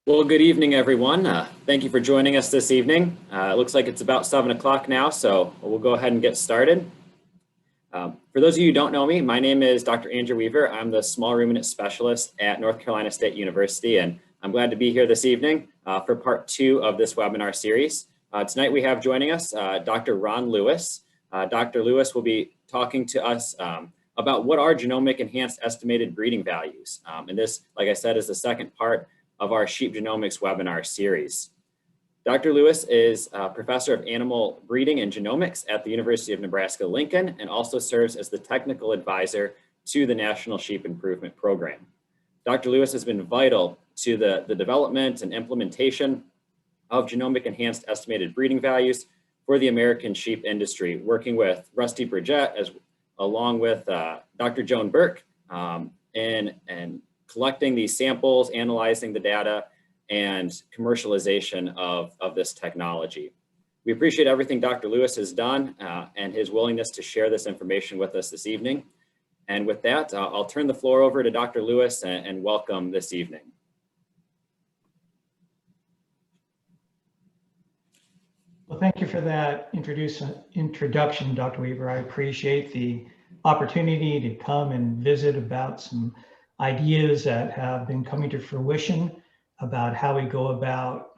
Well, good evening, everyone. Thank you for joining us this evening. It looks like it's about 7 o'clock now, so we'll go ahead and get started. For those of you who don't know me, my name is Dr. Andrew Weaver. I'm the small ruminant specialist at North Carolina State University, and I'm glad to be here this evening for part 2 of this webinar series. Tonight we have joining us Dr. Ron Lewis. Dr. Lewis will be talking to us about what are genomic-enhanced estimated breeding values. And this, like I said, is the second part of our sheep genomics webinar series. Dr. Lewis is a professor of animal breeding and genomics at the University of Nebraska-Lincoln and also serves as the technical advisor to the National Sheep Improvement Program. Dr. Lewis has been vital to the development and implementation of genomic-enhanced estimated breeding values for the American sheep industry, working with Rusty Burgett along with Dr. Joan Burke and collecting these samples, analyzing the data, and commercialization of this technology. We appreciate everything Dr. Lewis has done and his willingness to share this information with us this evening. And with that, I'll turn the floor over to Dr. Lewis and welcome this evening. Well, thank you for that introduction, Dr. Weaver. I appreciate the opportunity to come and visit about some ideas that have been coming to fruition about how we go about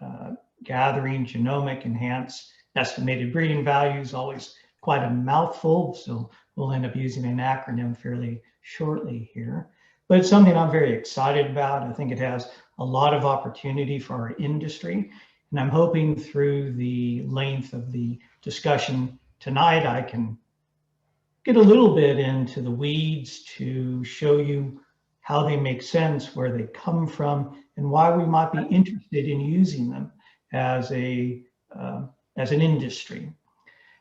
gathering genomic enhanced estimated breeding values. Always quite a mouthful, so we'll end up using an acronym fairly shortly here. But it's something I'm very excited about. I think it has a lot of opportunity for our industry. And I'm hoping through the length of the discussion tonight, I can get a little bit into the weeds to show you how they make sense, where they come from, and why we might be interested in using them as an industry.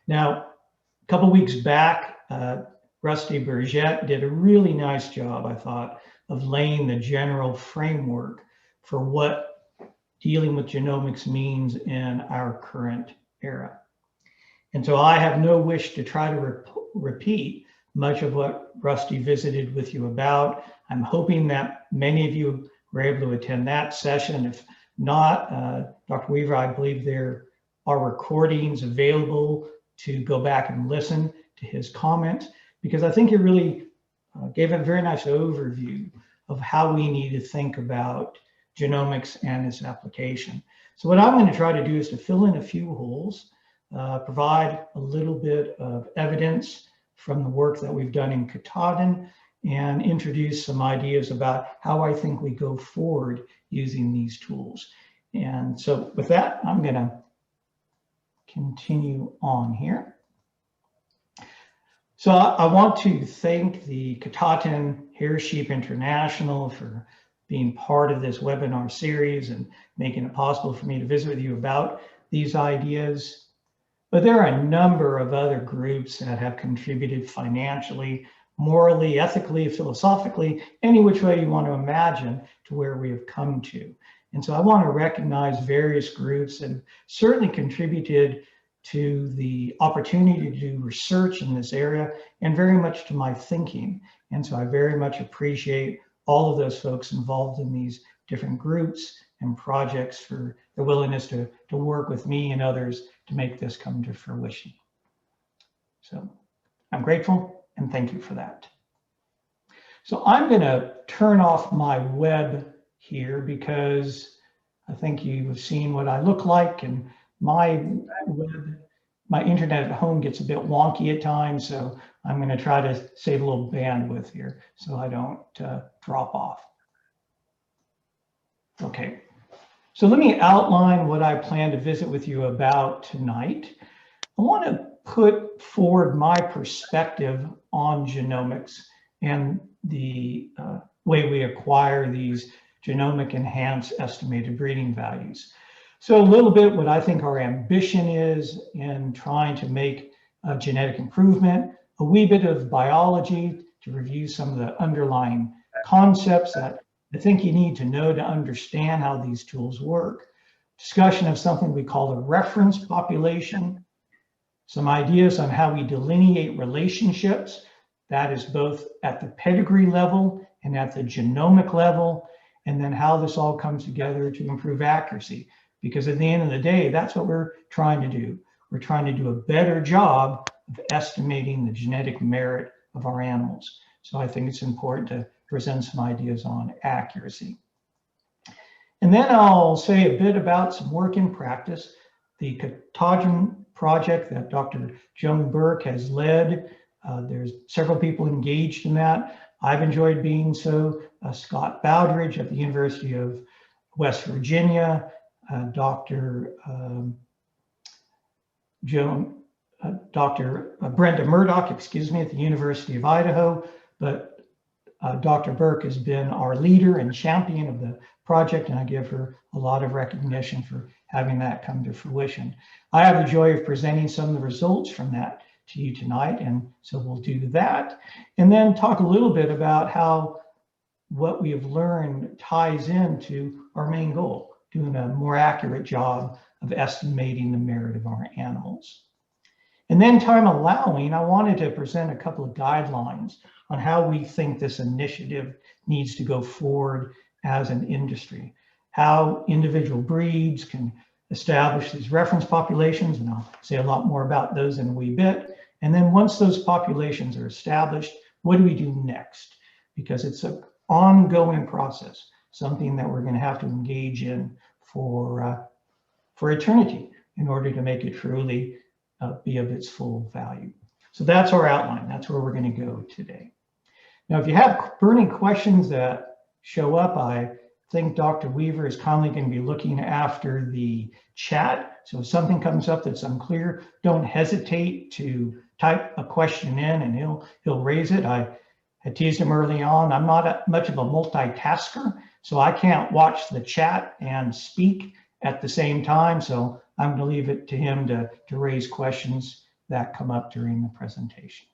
Now, a couple weeks back, Rusty Burgett did a really nice job, I thought, of laying the general framework for what dealing with genomics means in our current era. And so I have no wish to try to repeat much of what Rusty visited with you about. I'm hoping that many of you were able to attend that session. If not, Dr. Weaver, I believe there are recordings available to go back and listen to his comments, because I think he really gave a very nice overview of how we need to think about genomics and its application. So what I'm going to try to do is to fill in a few holes, provide a little bit of evidence from the work that we've done in Katahdin, and introduce some ideas about how I think we go forward using these tools. And so with that, I'm going to continue on here. So I want to thank the Katahdin Hair Sheep International for being part of this webinar series and making it possible for me to visit with you about these ideas. But there are a number of other groups that have contributed financially, morally, ethically, philosophically, any which way you want to imagine, to where we have come to. And so I want to recognize various groups that have certainly contributed to the opportunity to do research in this area and very much to my thinking. And so I very much appreciate all of those folks involved in these different groups and projects for the willingness to work with me and others to make this come to fruition. So I'm grateful and thank you for that. So I'm going to turn off my web here because I think you've seen what I look like, and my internet at home gets a bit wonky at times, so I'm going to try to save a little bandwidth here so I don't drop off. Okay, so let me outline what I plan to visit with you about tonight. I want to put forward my perspective on genomics and the way we acquire these genomic-enhanced estimated breeding values. So a little bit what I think our ambition is in trying to make a genetic improvement, a wee bit of biology to review some of the underlying concepts that I think you need to know to understand how these tools work, discussion of something we call the reference population, some ideas on how we delineate relationships, that is both at the pedigree level and at the genomic level, and then how this all comes together to improve accuracy. Because at the end of the day, that's what we're trying to do. We're trying to do a better job of estimating the genetic merit of our animals. So I think it's important to present some ideas on accuracy. And then I'll say a bit about some work in practice. The Katahdin project that Dr. Joan Burke has led, there's several people engaged in that. I've enjoyed being so. Scott Bowdridge at the University of West Virginia, Dr. Brenda Murdoch, excuse me, at the University of Idaho, but Dr. Burke has been our leader and champion of the project, and I give her a lot of recognition for having that come to fruition. I have the joy of presenting some of the results from that to you tonight, and so we'll do that. And then talk a little bit about how what we have learned ties into our main goal, doing a more accurate job of estimating the merit of our animals. And then, time allowing, I wanted to present a couple of guidelines on how we think this initiative needs to go forward as an industry, how individual breeds can establish these reference populations, and I'll say a lot more about those in a wee bit. And then once those populations are established, what do we do next? Because it's an ongoing process, something that we're going to have to engage in for eternity in order to make it truly be of its full value. So that's our outline. That's where we're going to go today. Now, if you have burning questions that show up, I think Dr. Weaver is kindly going to be looking after the chat. So if something comes up that's unclear, don't hesitate to type a question in and he'll raise it. I had teased him early on. I'm not much of a multitasker, so I can't watch the chat and speak at the same time. So I'm going to leave it to him to raise questions that come up during the presentation.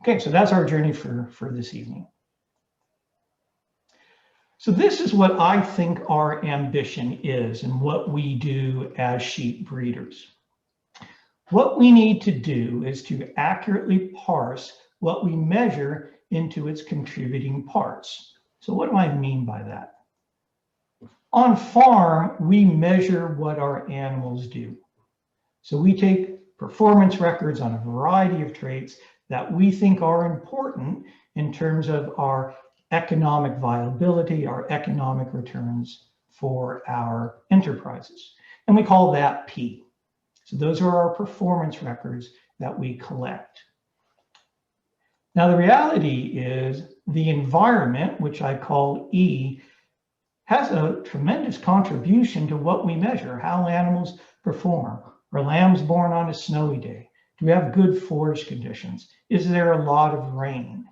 Okay, so that's our journey for this evening. So this is what I think our ambition is and what we do as sheep breeders. What we need to do is to accurately parse what we measure into its contributing parts. So what do I mean by that? On farm, we measure what our animals do. So we take performance records on a variety of traits that we think are important in terms of our economic viability, our economic returns for our enterprises. And we call that P. So those are our performance records that we collect. Now, the reality is the environment, which I call E, has a tremendous contribution to what we measure, how animals perform. Are lambs born on a snowy day? Do we have good forage conditions? Is there a lot of rain?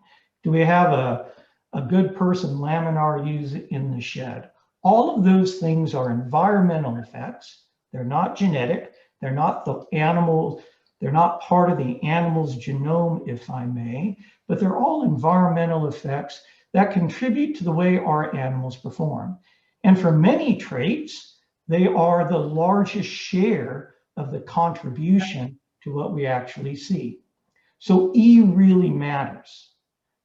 Do we have a good person laminar ewes in the shed? All of those things are environmental effects. They're not genetic. They're not the animal. They're not part of the animal's genome, if I may, but they're all environmental effects that contribute to the way our animals perform. And for many traits, they are the largest share of the contribution to what we actually see. So E really matters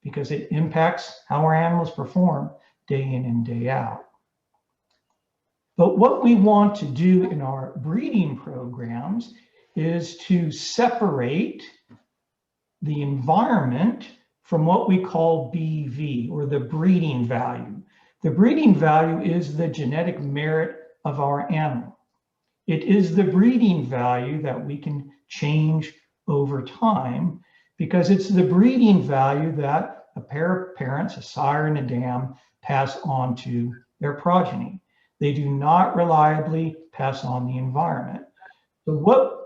because it impacts how our animals perform day in and day out. But what we want to do in our breeding programs is to separate the environment from what we call BV, or the breeding value. The breeding value is the genetic merit of our animal. It is the breeding value that we can change over time, because it's the breeding value that a pair of parents, a sire and a dam, pass on to their progeny. They do not reliably pass on the environment. So what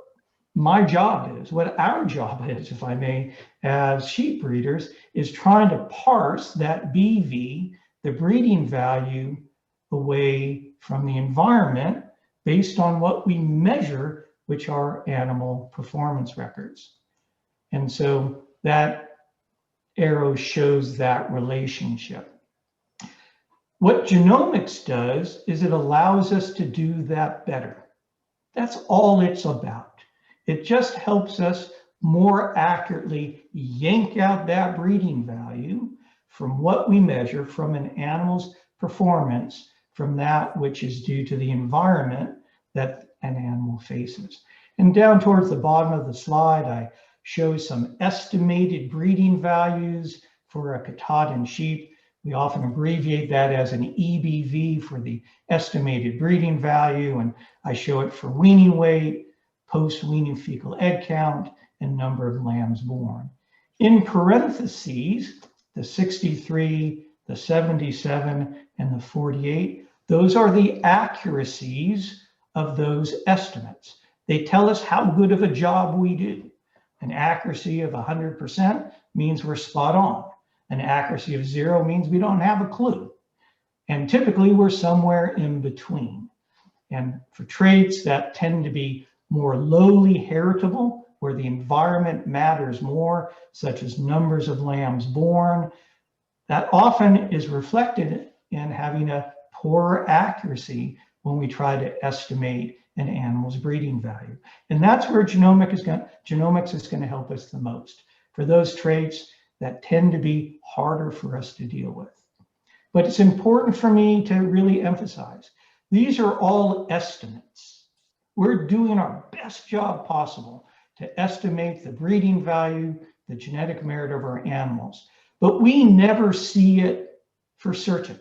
my job is, what our job is, if I may, as sheep breeders, is trying to parse that BV, the breeding value, away from the environment based on what we measure, which are animal performance records. And so that arrow shows that relationship. What genomics does is it allows us to do that better. That's all it's about. It just helps us more accurately yank out that breeding value from what we measure from an animal's performance from that which is due to the environment that an animal faces. And down towards the bottom of the slide, I show some estimated breeding values for a Katahdin sheep. We often abbreviate that as an EBV for the estimated breeding value, and I show it for weaning weight, post-weaning fecal egg count, and number of lambs born. In parentheses, the 63, the 77, and the 48, those are the accuracies of those estimates. They tell us how good of a job we do. An accuracy of 100% means we're spot on. An accuracy of 0 means we don't have a clue. And typically we're somewhere in between. And for traits that tend to be more lowly heritable, where the environment matters more, such as numbers of lambs born, that often is reflected in having a poorer accuracy when we try to estimate an animal's breeding value. And that's where genomics is going to help us the most, for those traits that tend to be harder for us to deal with. But it's important for me to really emphasize, these are all estimates. We're doing our best job possible to estimate the breeding value, the genetic merit of our animals, but we never see it for certain.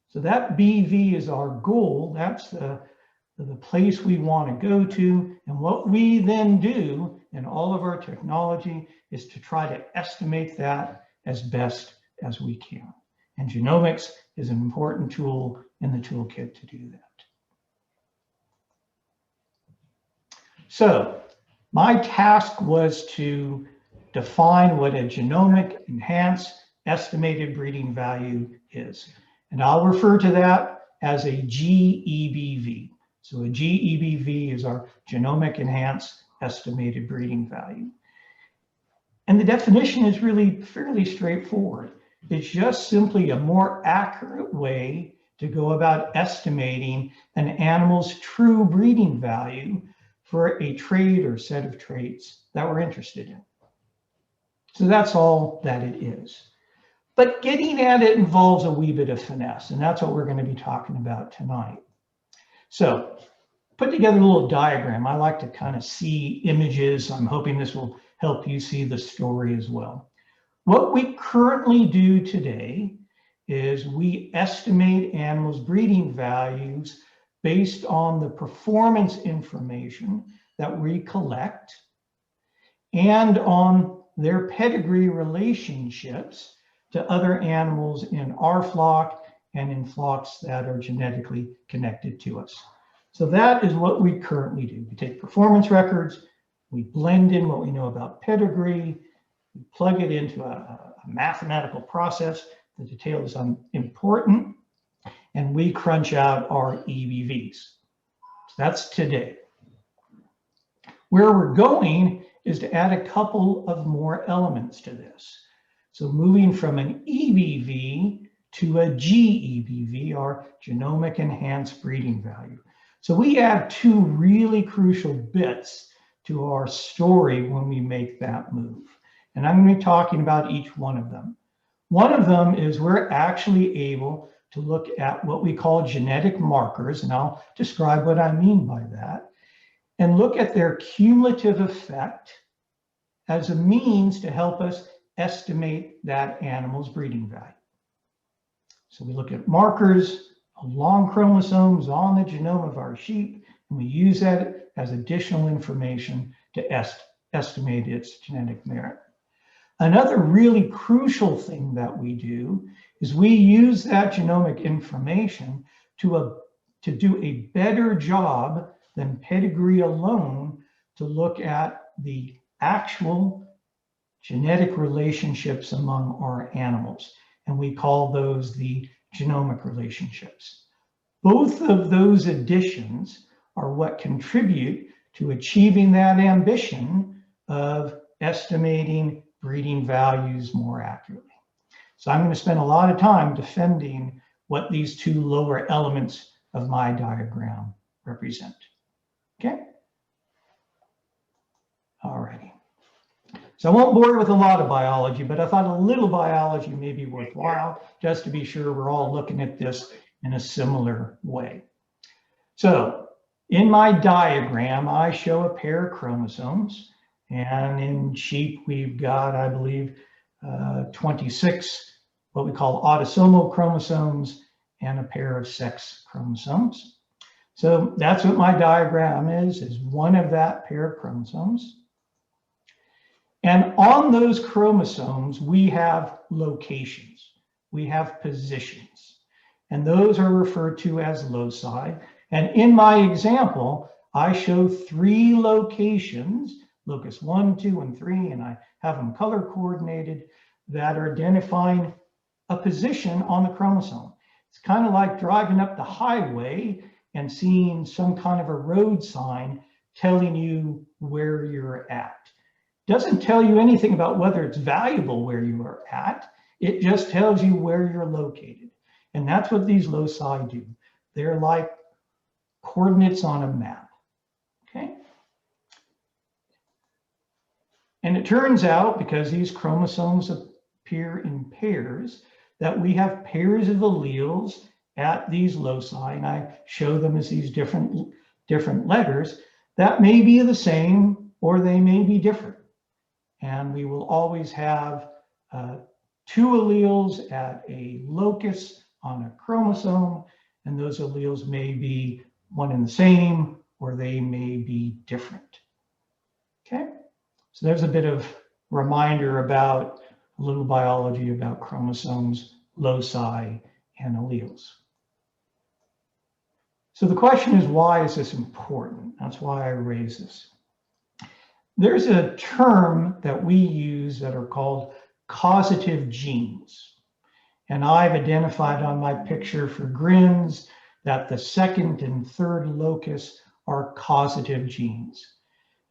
So that BV is our goal. That's the place we want to go to. And what we then do in all of our technology is to try to estimate that as best as we can. And genomics is an important tool in the toolkit to do that. So my task was to define what a genomic-enhanced estimated breeding value is. And I'll refer to that as a GEBV. So a GEBV is our genomic-enhanced estimated breeding value. And the definition is really fairly straightforward. It's just simply a more accurate way to go about estimating an animal's true breeding value for a trait or set of traits that we're interested in. So that's all that it is. But getting at it involves a wee bit of finesse, and that's what we're going to be talking about tonight. So put together a little diagram. I like to kind of see images. I'm hoping this will help you see the story as well. What we currently do today is we estimate animals' breeding values based on the performance information that we collect and on their pedigree relationships to other animals in our flock and in flocks that are genetically connected to us. So that is what we currently do. We take performance records, we blend in what we know about pedigree, we plug it into a mathematical process. The detail is unimportant, and we crunch out our EBVs. So that's today. Where we're going is to add a couple of more elements to this. So moving from an EBV to a GEBV, our genomic-enhanced breeding value. So we add two really crucial bits to our story when we make that move. And I'm going to be talking about each one of them. One of them is we're actually able to look at what we call genetic markers, and I'll describe what I mean by that, and look at their cumulative effect as a means to help us estimate that animal's breeding value. So we look at markers along chromosomes on the genome of our sheep, and we use that as additional information to estimate its genetic merit. Another really crucial thing that we do is we use that genomic information to do a better job than pedigree alone to look at the actual genetic relationships among our animals. And we call those the genomic relationships. Both of those additions are what contribute to achieving that ambition of estimating breeding values more accurately. So I'm going to spend a lot of time defending what these two lower elements of my diagram represent. Okay? All righty. So I won't bore you with a lot of biology, but I thought a little biology may be worthwhile just to be sure we're all looking at this in a similar way. So in my diagram, I show a pair of chromosomes, and in sheep, we've got, I believe, 26 what we call autosomal chromosomes and a pair of sex chromosomes. So that's what my diagram is one of that pair of chromosomes. And on those chromosomes, we have locations, we have positions, and those are referred to as loci. And in my example, I show 3 locations, locus 1, 2, and 3, and I have them color coordinated, that are identifying a position on the chromosome. It's kind of like driving up the highway and seeing some kind of a road sign telling you where you're at. Doesn't tell you anything about whether it's valuable where you are at. It just tells you where you're located. And that's what these loci do. They're like coordinates on a map, okay? And it turns out, because these chromosomes appear in pairs, that we have pairs of alleles at these loci, and I show them as these different letters that may be the same or they may be different. And we will always have 2 alleles at a locus on a chromosome, and those alleles may be one and the same, or they may be different. Okay, so there's a bit of reminder about a little biology about chromosomes, loci, and alleles. So the question is, why is this important? That's why I raise this. There's a term that we use that are called causative genes. And I've identified on my picture for grins that the 2nd and 3rd locus are causative genes.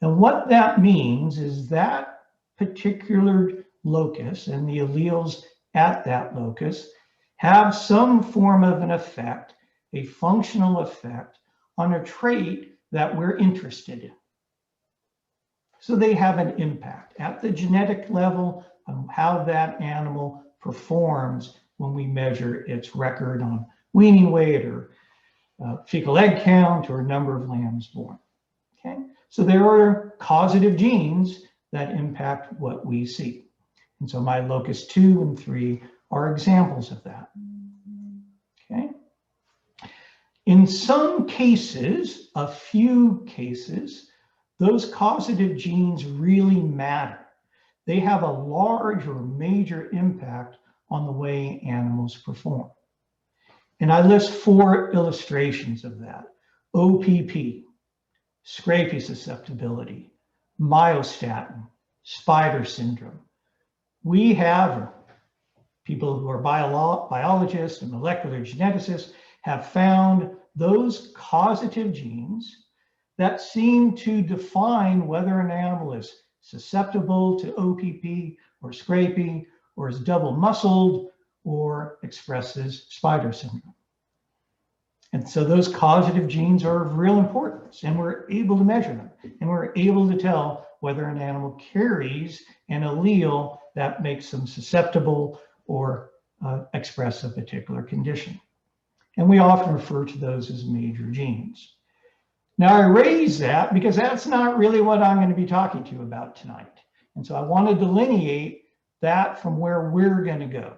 And what that means is that particular locus and the alleles at that locus have some form of an effect, a functional effect on a trait that we're interested in. So they have an impact at the genetic level on how that animal performs when we measure its record on weaning weight or fecal egg count or number of lambs born. Okay, so there are causative genes that impact what we see. And so my locus 2 and 3 are examples of that. Okay. In some cases, a few cases, those causative genes really matter. They have a large or major impact on the way animals perform. And I list 4 illustrations of that. OPP, scrapie susceptibility, myostatin, spider syndrome. We have people who are biologists and molecular geneticists have found those causative genes that seem to define whether an animal is susceptible to OPP or scrapie, or is double muscled, or expresses spider syndrome. And so those causative genes are of real importance, and we're able to measure them, and we're able to tell whether an animal carries an allele that makes them susceptible or express a particular condition. And we often refer to those as major genes. Now I raise that because that's not really what I'm going to be talking to you about tonight. And so I want to delineate that from where we're going to go,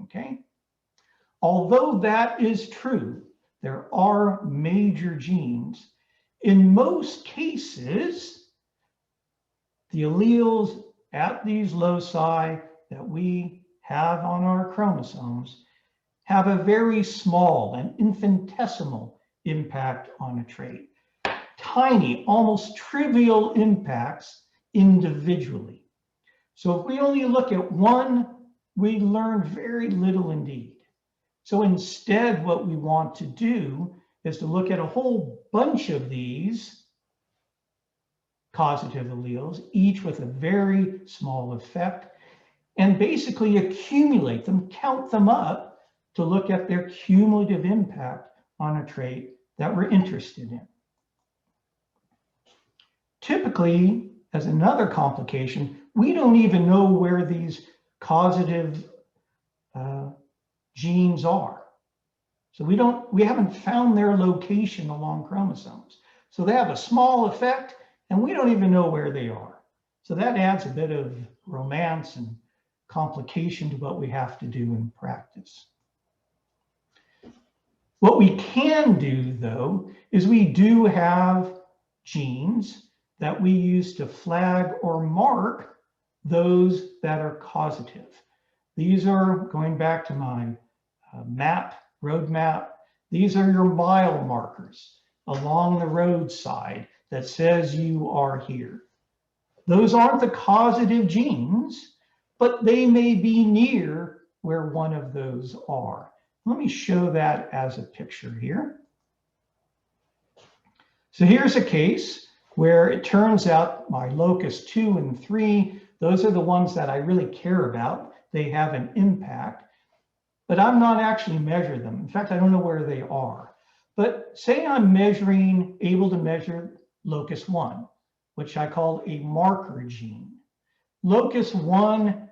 okay? Although that is true, there are major genes. In most cases, the alleles at these loci that we have on our chromosomes have a very small and infinitesimal impact on a trait. Tiny, almost trivial impacts individually. So if we only look at one, we learn very little indeed. So instead, what we want to do is to look at a whole bunch of these causative alleles, each with a very small effect, and basically accumulate them, count them up to look at their cumulative impact on a trait that we're interested in. Typically, as another complication, we don't even know where these causative genes are. So we haven't found their location along chromosomes. So they have a small effect and we don't even know where they are. So that adds a bit of romance and complication to what we have to do in practice. What we can do, though, is we do have genes that we use to flag or mark those that are causative. These are, going back to my road map, these are your mile markers along the roadside that says you are here. Those aren't the causative genes, but they may be near where one of those are. Let me show that as a picture here. So here's a case where it turns out my locus 2 and 3, those are the ones that I really care about. They have an impact, but I'm not actually measuring them. In fact, I don't know where they are. But say I'm able to measure locus 1, which I call a marker gene. Locus 1,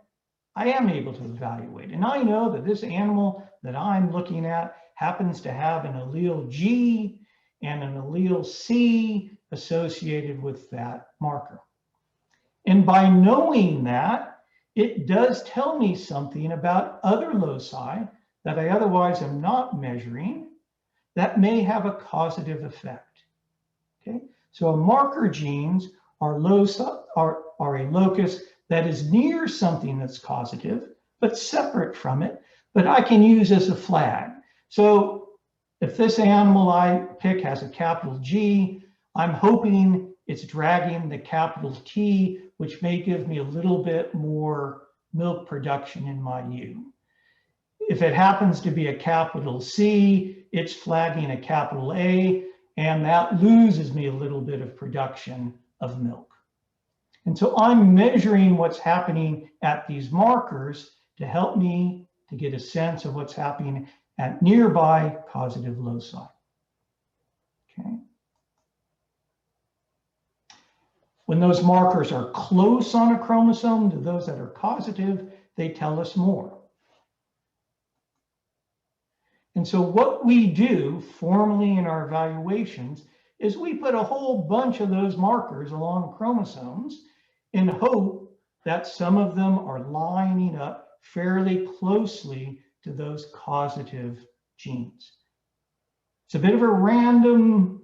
I am able to evaluate. And I know that this animal that I'm looking at happens to have an allele G and an allele C associated with that marker. And by knowing that, it does tell me something about other loci that I otherwise am not measuring that may have a causative effect. Okay, so a marker genes are a locus that is near something that's causative, but separate from it, but I can use as a flag. So if this animal I pick has a capital G, I'm hoping it's dragging the capital T, which may give me a little bit more milk production in my ewe. If it happens to be a capital C, it's flagging a capital A, and that loses me a little bit of production of milk. And so I'm measuring what's happening at these markers to help me to get a sense of what's happening at nearby causative loci. Okay. When those markers are close on a chromosome to those that are causative, they tell us more. And so what we do formally in our evaluations is we put a whole bunch of those markers along chromosomes in hope that some of them are lining up fairly closely to those causative genes. It's a bit of a random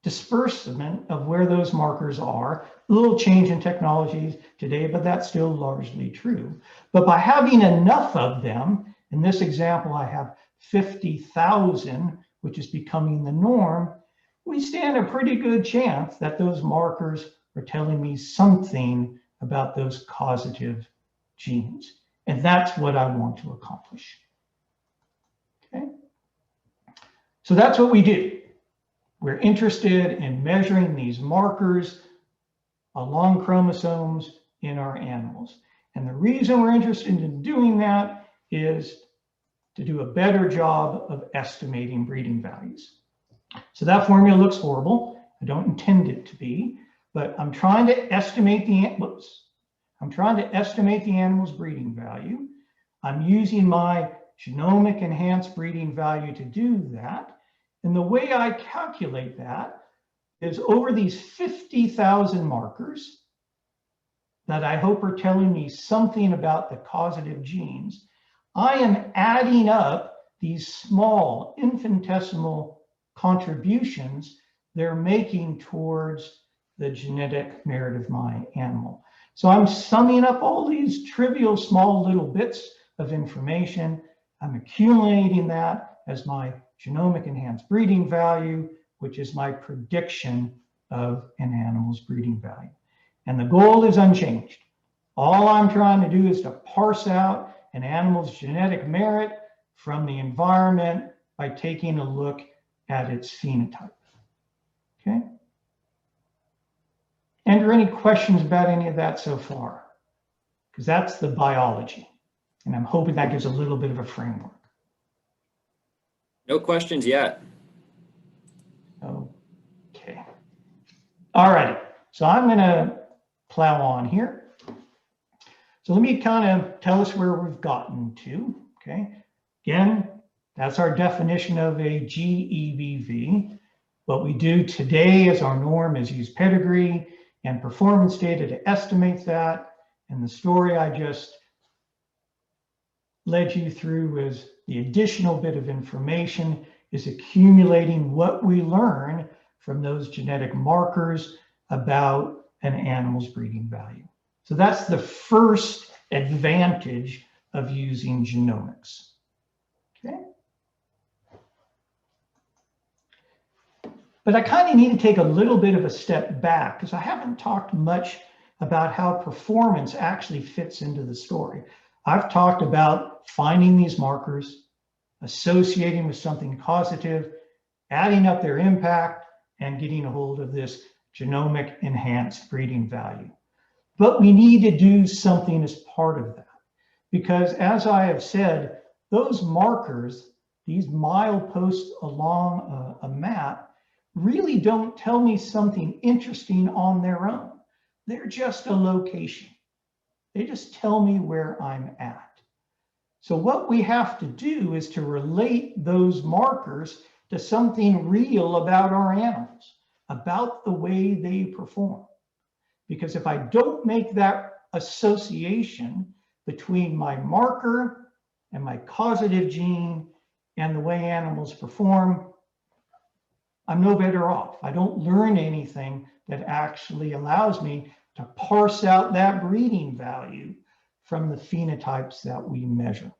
disbursement of where those markers are. A little change in technologies today, but that's still largely true. But by having enough of them, in this example, I have 50,000, which is becoming the norm, we stand a pretty good chance that those markers are telling me something about those causative genes. And that's what I want to accomplish. Okay. So that's what we do. We're interested in measuring these markers along chromosomes in our animals. And the reason we're interested in doing that is to do a better job of estimating breeding values. So that formula looks horrible. I don't intend it to be, but I'm trying to estimate the animal's breeding value. I'm using my genomic-enhanced breeding value to do that. And the way I calculate that is over these 50,000 markers that I hope are telling me something about the causative genes, I am adding up these small infinitesimal contributions they're making towards the genetic merit of my animal. So I'm summing up all these trivial small little bits of information. I'm accumulating that as my genomic-enhanced breeding value, which is my prediction of an animal's breeding value. And the goal is unchanged. All I'm trying to do is to parse out an animal's genetic merit from the environment by taking a look at its phenotype. Okay? And are there any questions about any of that so far? Because that's the biology. And I'm hoping that gives a little bit of a framework. No questions yet. Okay. All right. So I'm going to plow on here. So let me kind of tell us where we've gotten to, okay? Again, that's our definition of a GEBV. What we do today as our norm is use pedigree and performance data to estimate that. And the story I just led you through is the additional bit of information is accumulating what we learn from those genetic markers about an animal's breeding value. So that's the first advantage of using genomics. Okay. But I kind of need to take a little bit of a step back because I haven't talked much about how performance actually fits into the story. I've talked about finding these markers, associating with something causative, adding up their impact, and getting a hold of this genomic-enhanced breeding value. But we need to do something as part of that. Because as I have said, those markers, these mileposts along a map, really don't tell me something interesting on their own. They're just a location. They just tell me where I'm at. So what we have to do is to relate those markers to something real about our animals, about the way they perform. Because if I don't make that association between my marker and my causative gene and the way animals perform, I'm no better off. I don't learn anything that actually allows me to parse out that breeding value from the phenotypes that we measure.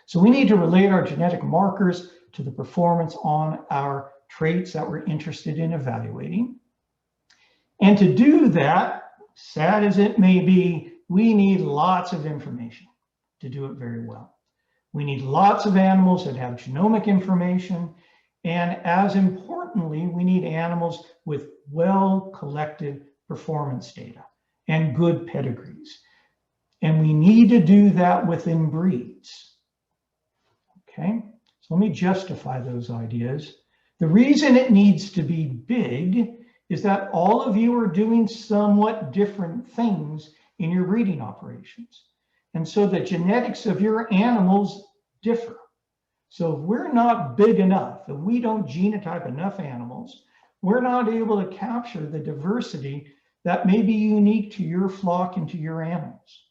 So we need to relate our genetic markers to the performance on our traits that we're interested in evaluating. And to do that, sad as it may be, we need lots of information to do it very well. We need lots of animals that have genomic information. And as importantly, we need animals with well-collected performance data and good pedigrees. And we need to do that within breeds. Okay, so let me justify those ideas. The reason it needs to be big is that all of you are doing somewhat different things in your breeding operations. And so the genetics of your animals differ. So if we're not big enough, if we don't genotype enough animals, we're not able to capture the diversity that may be unique to your flock and to your animals.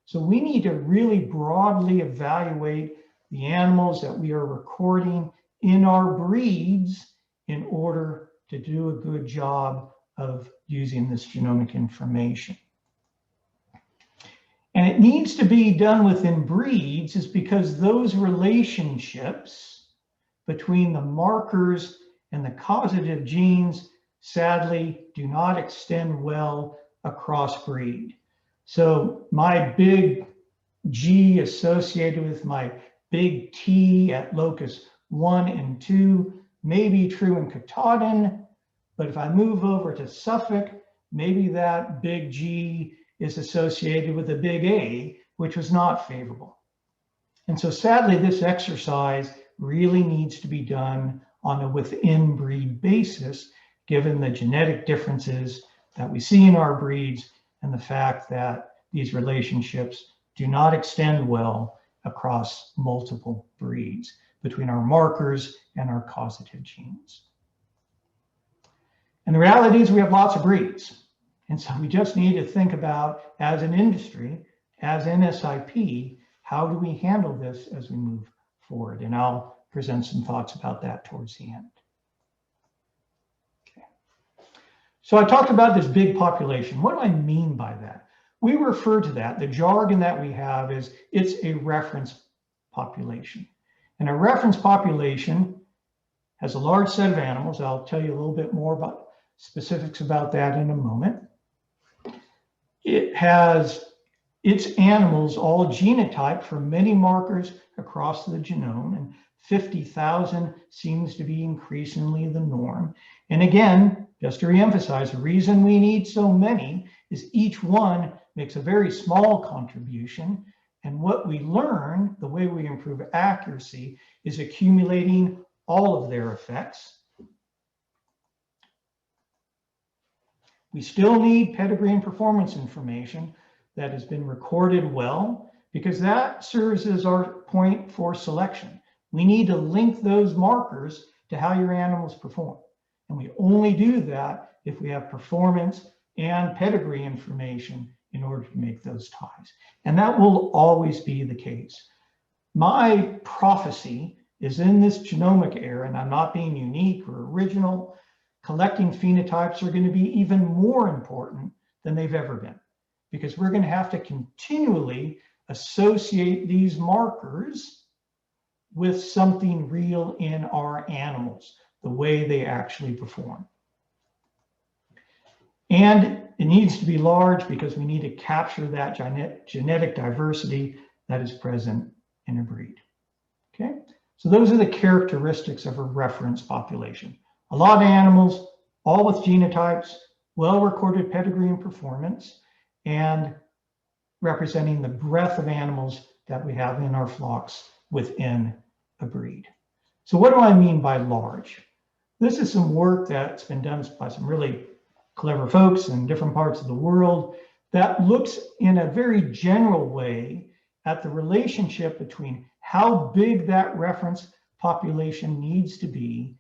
So we need to really broadly evaluate the animals that we are recording in our breeds in order to do a good job of using this genomic information. And it needs to be done within breeds is because those relationships between the markers and the causative genes sadly do not extend well across breed. So my big G associated with my big T at locus 1 and 2 may be true in Katahdin, but if I move over to Suffolk, maybe that big G is associated with a big A, which was not favorable. And so sadly, this exercise really needs to be done on a within breed basis, given the genetic differences that we see in our breeds and the fact that these relationships do not extend well across multiple breeds between our markers and our causative genes. And the reality is we have lots of breeds. And so we just need to think about, as an industry, as NSIP, how do we handle this as we move forward? And I'll present some thoughts about that towards the end. Okay. So I talked about this big population. What do I mean by that? We refer to that, the jargon that we have is it's a reference population. And a reference population has a large set of animals. I'll tell you a little bit more about specifics about that in a moment. It has its animals all genotyped for many markers across the genome, and 50,000 seems to be increasingly the norm. And again, just to reemphasize, the reason we need so many is each one makes a very small contribution. And what we learn, the way we improve accuracy, is accumulating all of their effects. We still need pedigree and performance information, that has been recorded well, because that serves as our point for selection. We need to link those markers to how your animals perform. And we only do that if we have performance and pedigree information in order to make those ties. And that will always be the case. My prophecy is in this genomic era, and I'm not being unique or original, collecting phenotypes are going to be even more important than they've ever been, because we're going to have to continually associate these markers with something real in our animals, the way they actually perform. And it needs to be large because we need to capture that genetic diversity that is present in a breed. Okay, so those are the characteristics of a reference population. A lot of animals, all with genotypes, well-recorded pedigree and performance, and representing the breadth of animals that we have in our flocks within a breed. So what do I mean by large? This is some work that's been done by some really clever folks in different parts of the world that looks in a very general way at the relationship between how big that reference population needs to be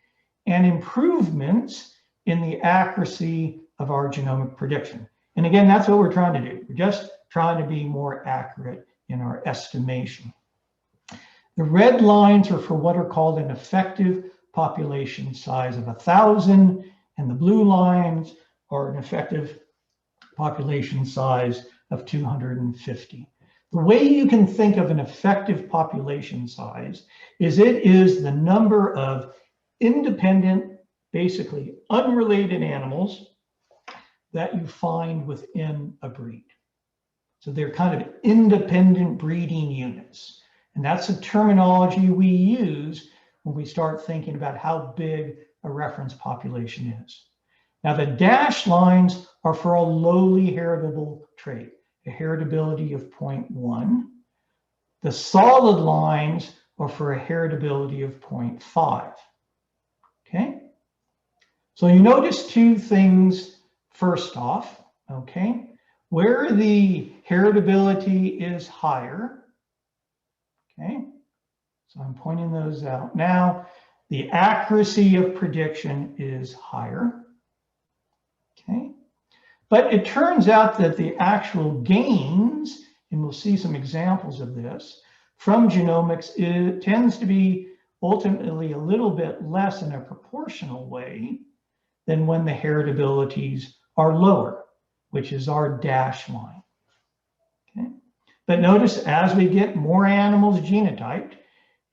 and improvements in the accuracy of our genomic prediction. And again, that's what we're trying to do. We're just trying to be more accurate in our estimation. The red lines are for what are called an effective population size of 1,000, and the blue lines are an effective population size of 250. The way you can think of an effective population size is it is the number of independent, basically unrelated animals that you find within a breed. So they're kind of independent breeding units. And that's the terminology we use when we start thinking about how big a reference population is. Now, the dashed lines are for a lowly heritable trait, a heritability of 0.1. The solid lines are for a heritability of 0.5. Okay? So you notice two things first off, okay? Where the heritability is higher, okay? So I'm pointing those out. Now, the accuracy of prediction is higher, okay? But it turns out that the actual gains, and we'll see some examples of this, from genomics, it tends to be ultimately a little bit less in a proportional way than when the heritabilities are lower, which is our dash line. Okay? But notice as we get more animals genotyped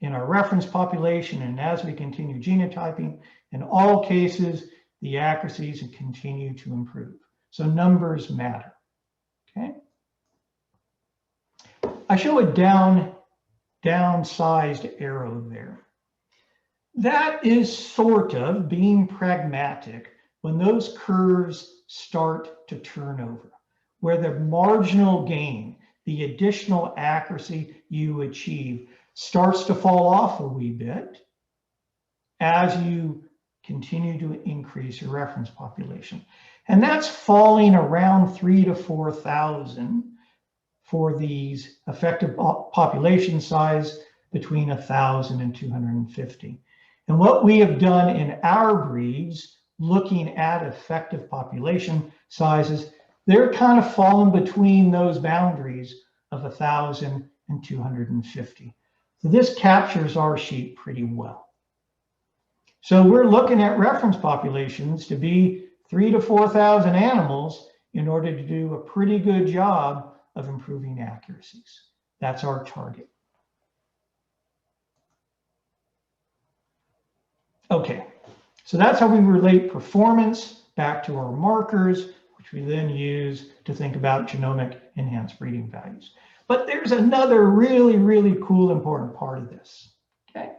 in our reference population, and as we continue genotyping, in all cases, the accuracies continue to improve. So numbers matter. Okay? I show a downsized arrow there. That is sort of being pragmatic when those curves start to turn over, where the marginal gain, the additional accuracy you achieve, starts to fall off a wee bit as you continue to increase your reference population. And that's falling around 3,000 to 4,000 for these effective population size between 1,000 and 250. And what we have done in our breeds, looking at effective population sizes, they're kind of falling between those boundaries of 1,000 and 250. So this captures our sheep pretty well. So we're looking at reference populations to be 3,000 to 4,000 animals in order to do a pretty good job of improving accuracies. That's our target. Okay, so that's how we relate performance back to our markers, which we then use to think about genomic-enhanced breeding values. But there's another really, really cool, important part of this, okay?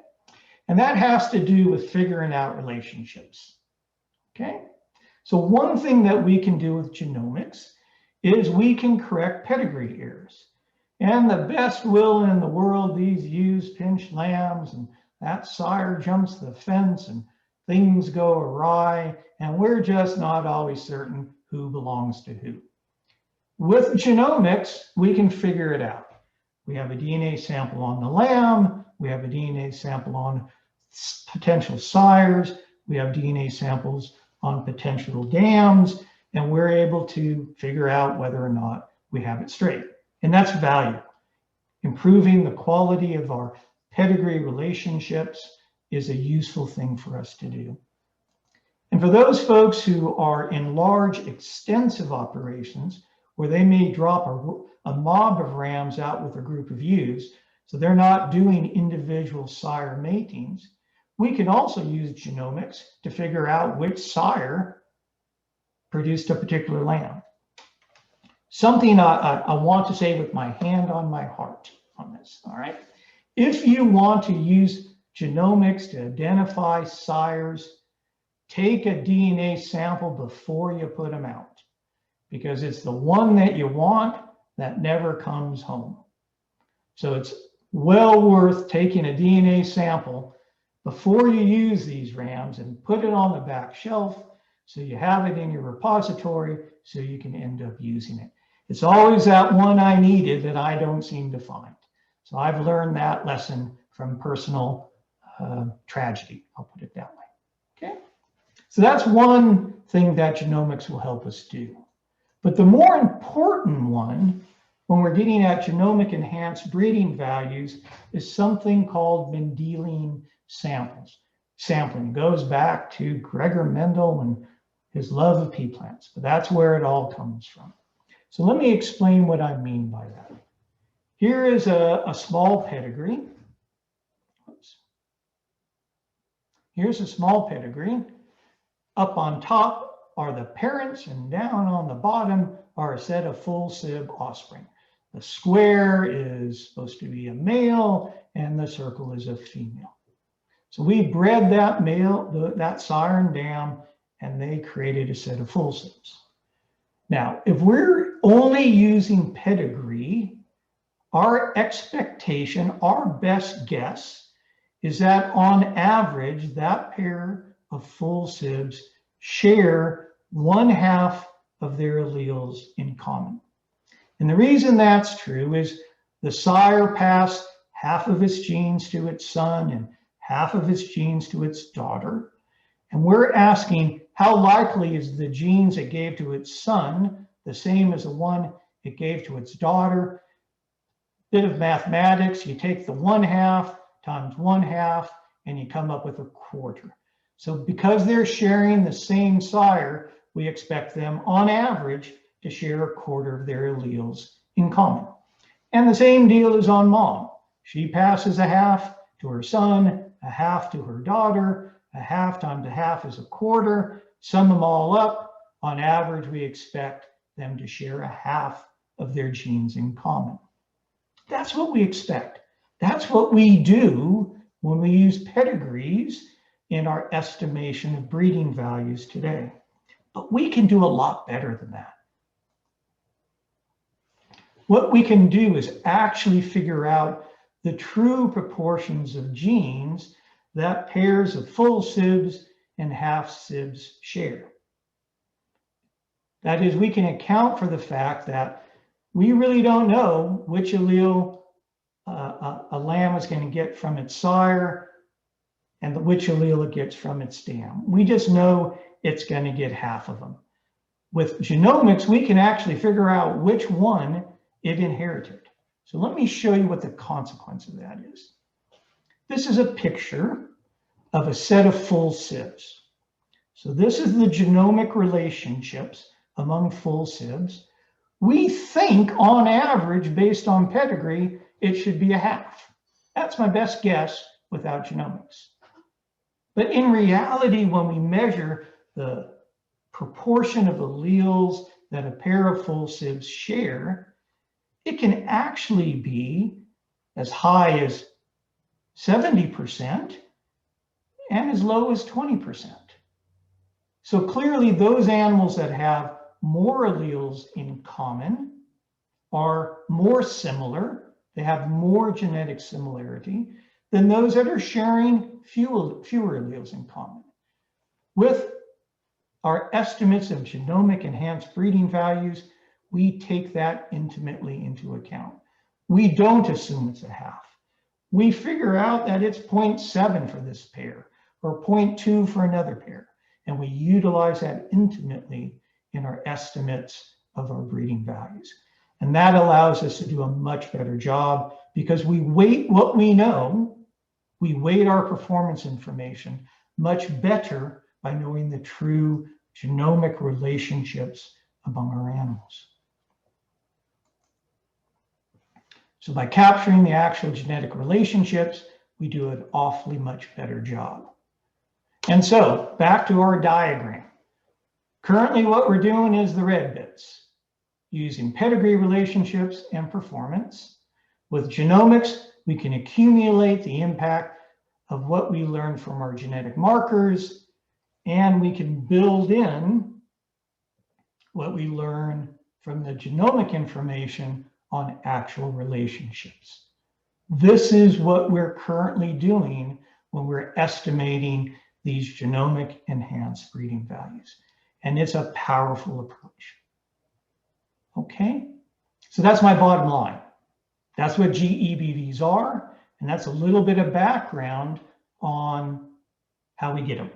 And that has to do with figuring out relationships, okay? So one thing that we can do with genomics is we can correct pedigree errors. And the best will in the world, these ewes pinch lambs, and that sire jumps the fence, and things go awry, and we're just not always certain who belongs to who. With genomics, we can figure it out. We have a DNA sample on the lamb. We have a DNA sample on potential sires. We have DNA samples on potential dams, and we're able to figure out whether or not we have it straight. And that's value. Improving the quality of our pedigree relationships is a useful thing for us to do. And for those folks who are in large, extensive operations, where they may drop a mob of rams out with a group of ewes, so they're not doing individual sire matings, we can also use genomics to figure out which sire produced a particular lamb. Something I want to say with my hand on my heart on this, all right? If you want to use genomics to identify sires, take a DNA sample before you put them out, because it's the one that you want that never comes home. So it's well worth taking a DNA sample before you use these rams and put it on the back shelf so you have it in your repository so you can end up using it. It's always that one I needed that I don't seem to find. So I've learned that lesson from personal tragedy, I'll put it that way, okay? So that's one thing that genomics will help us do. But the more important one, when we're getting at genomic-enhanced breeding values, is something called Mendelian samples. Sampling goes back to Gregor Mendel and his love of pea plants, but that's where it all comes from. So let me explain what I mean by that. Here is a small pedigree. Oops. Here's a small pedigree. Up on top are the parents, and down on the bottom are a set of full sib offspring. The square is supposed to be a male, and the circle is a female. So we bred that male, that sire and dam, and they created a set of full sibs. Now, if we're only using pedigree, our expectation, our best guess, is that on average, that pair of full sibs share 1/2 of their alleles in common. And the reason that's true is the sire passed 1/2 of its genes to its son and 1/2 of its genes to its daughter. And we're asking, how likely is the genes it gave to its son the same as the one it gave to its daughter? Bit of mathematics, you take the 1/2 times 1/2 and you come up with a quarter. So because they're sharing the same sire, we expect them on average to share a quarter of their alleles in common. And the same deal is on mom. She passes 1/2 to her son, 1/2 to her daughter, 1/2 times 1/2 is a quarter. Sum them all up. On average, we expect them to share 1/2 of their genes in common. That's what we expect. That's what we do when we use pedigrees in our estimation of breeding values today. But we can do a lot better than that. What we can do is actually figure out the true proportions of genes that pairs of full sibs and half sibs share. That is, we can account for the fact that we really don't know which allele a lamb is going to get from its sire and which allele it gets from its dam. We just know it's going to get 1/2 of them. With genomics, we can actually figure out which one it inherited. So let me show you what the consequence of that is. This is a picture of a set of full sibs. So this is the genomic relationships among full sibs. We think on average, based on pedigree, it should be 1/2. That's my best guess without genomics. But in reality, when we measure the proportion of alleles that a pair of full sibs share, it can actually be as high as 70% and as low as 20%. So clearly those animals that have more alleles in common are more similar, they have more genetic similarity than those that are sharing fewer alleles in common. With our estimates of genomic enhanced breeding values, we take that intimately into account. We don't assume it's a half. We figure out that it's 0.7 for this pair or 0.2 for another pair. And we utilize that intimately in our estimates of our breeding values. And that allows us to do a much better job because we weight what we know, we weight our performance information much better by knowing the true genomic relationships among our animals. So by capturing the actual genetic relationships, we do an awfully much better job. And so back to our diagram. Currently what we're doing is the red bits, using pedigree relationships and performance. With genomics, we can accumulate the impact of what we learn from our genetic markers, and we can build in what we learn from the genomic information on actual relationships. This is what we're currently doing when we're estimating these genomic enhanced breeding values. And it's a powerful approach. Okay, so that's my bottom line. That's what GEBVs are, and that's a little bit of background on how we get them.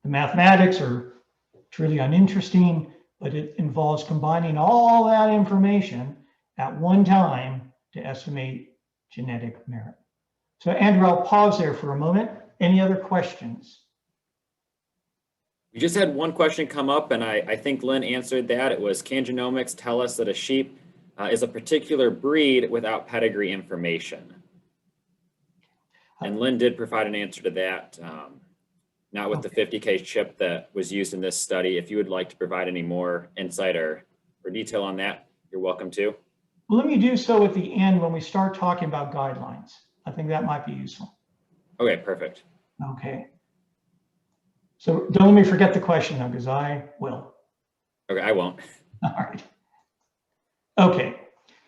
The mathematics are truly uninteresting, but it involves combining all that information at one time to estimate genetic merit. So Andrew, I'll pause there for a moment. Any other questions? We just had one question come up, and I think Lynn answered that. It was, can genomics tell us that a sheep is a particular breed without pedigree information? And Lynn did provide an answer to that, not with the 50K chip that was used in this study. If you would like to provide any more insight or detail on that, you're welcome to. Well, let me do so at the end when we start talking about guidelines. I think that might be useful. Okay, perfect. Okay. So don't let me forget the question though, because I will. Okay, I won't. All right. Okay.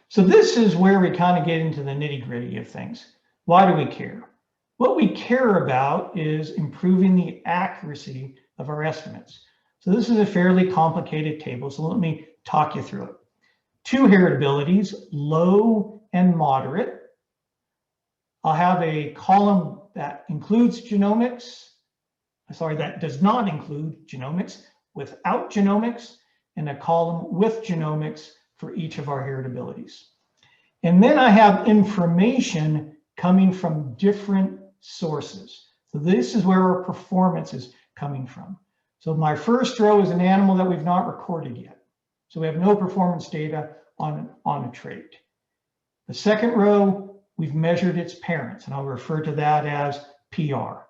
So this is where we kind of get into the nitty-gritty of things. Why do we care? What we care about is improving the accuracy of our estimates. So this is a fairly complicated table, so let me talk you through it. Two heritabilities, low and moderate. I'll have a column that includes genomics, that does not include genomics, without genomics, and a column with genomics for each of our heritabilities. And then I have information coming from different sources. So this is where our performance is coming from. So my first row is an animal that we've not recorded yet. So we have no performance data on a trait. The second row, we've measured its parents, and I'll refer to that as PR.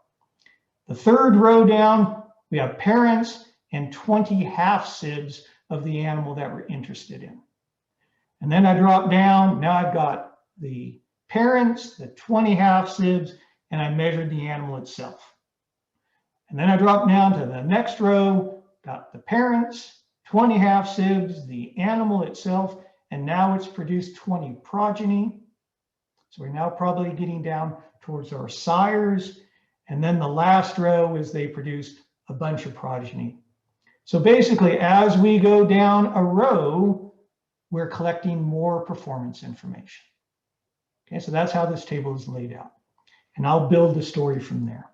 The third row down, we have parents and 20 half sibs of the animal that we're interested in. And then I drop down, now I've got the parents, the 20 half sibs, and I measured the animal itself. And then I drop down to the next row, got the parents, 20 half sibs, the animal itself, and now it's produced 20 progeny. So we're now probably getting down towards our sires. And then the last row is they produced a bunch of progeny. So basically, as we go down a row, we're collecting more performance information. Okay, so that's how this table is laid out. And I'll build the story from there.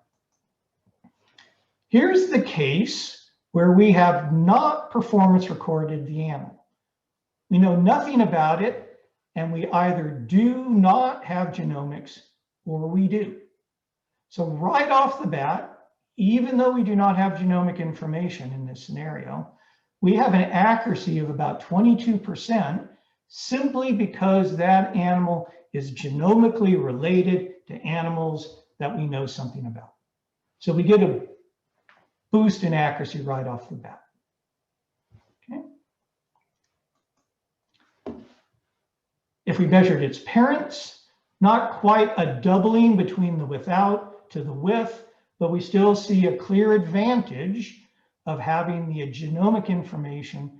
Here's the case where we have not performance recorded the animal. We know nothing about it, and we either do not have genomics or we do. So right off the bat, even though we do not have genomic information in this scenario, we have an accuracy of about 22% simply because that animal is genomically related to animals that we know something about. So we get a boost in accuracy right off the bat. Okay. If we measured its parents, not quite a doubling between the without to the with, but we still see a clear advantage of having the genomic information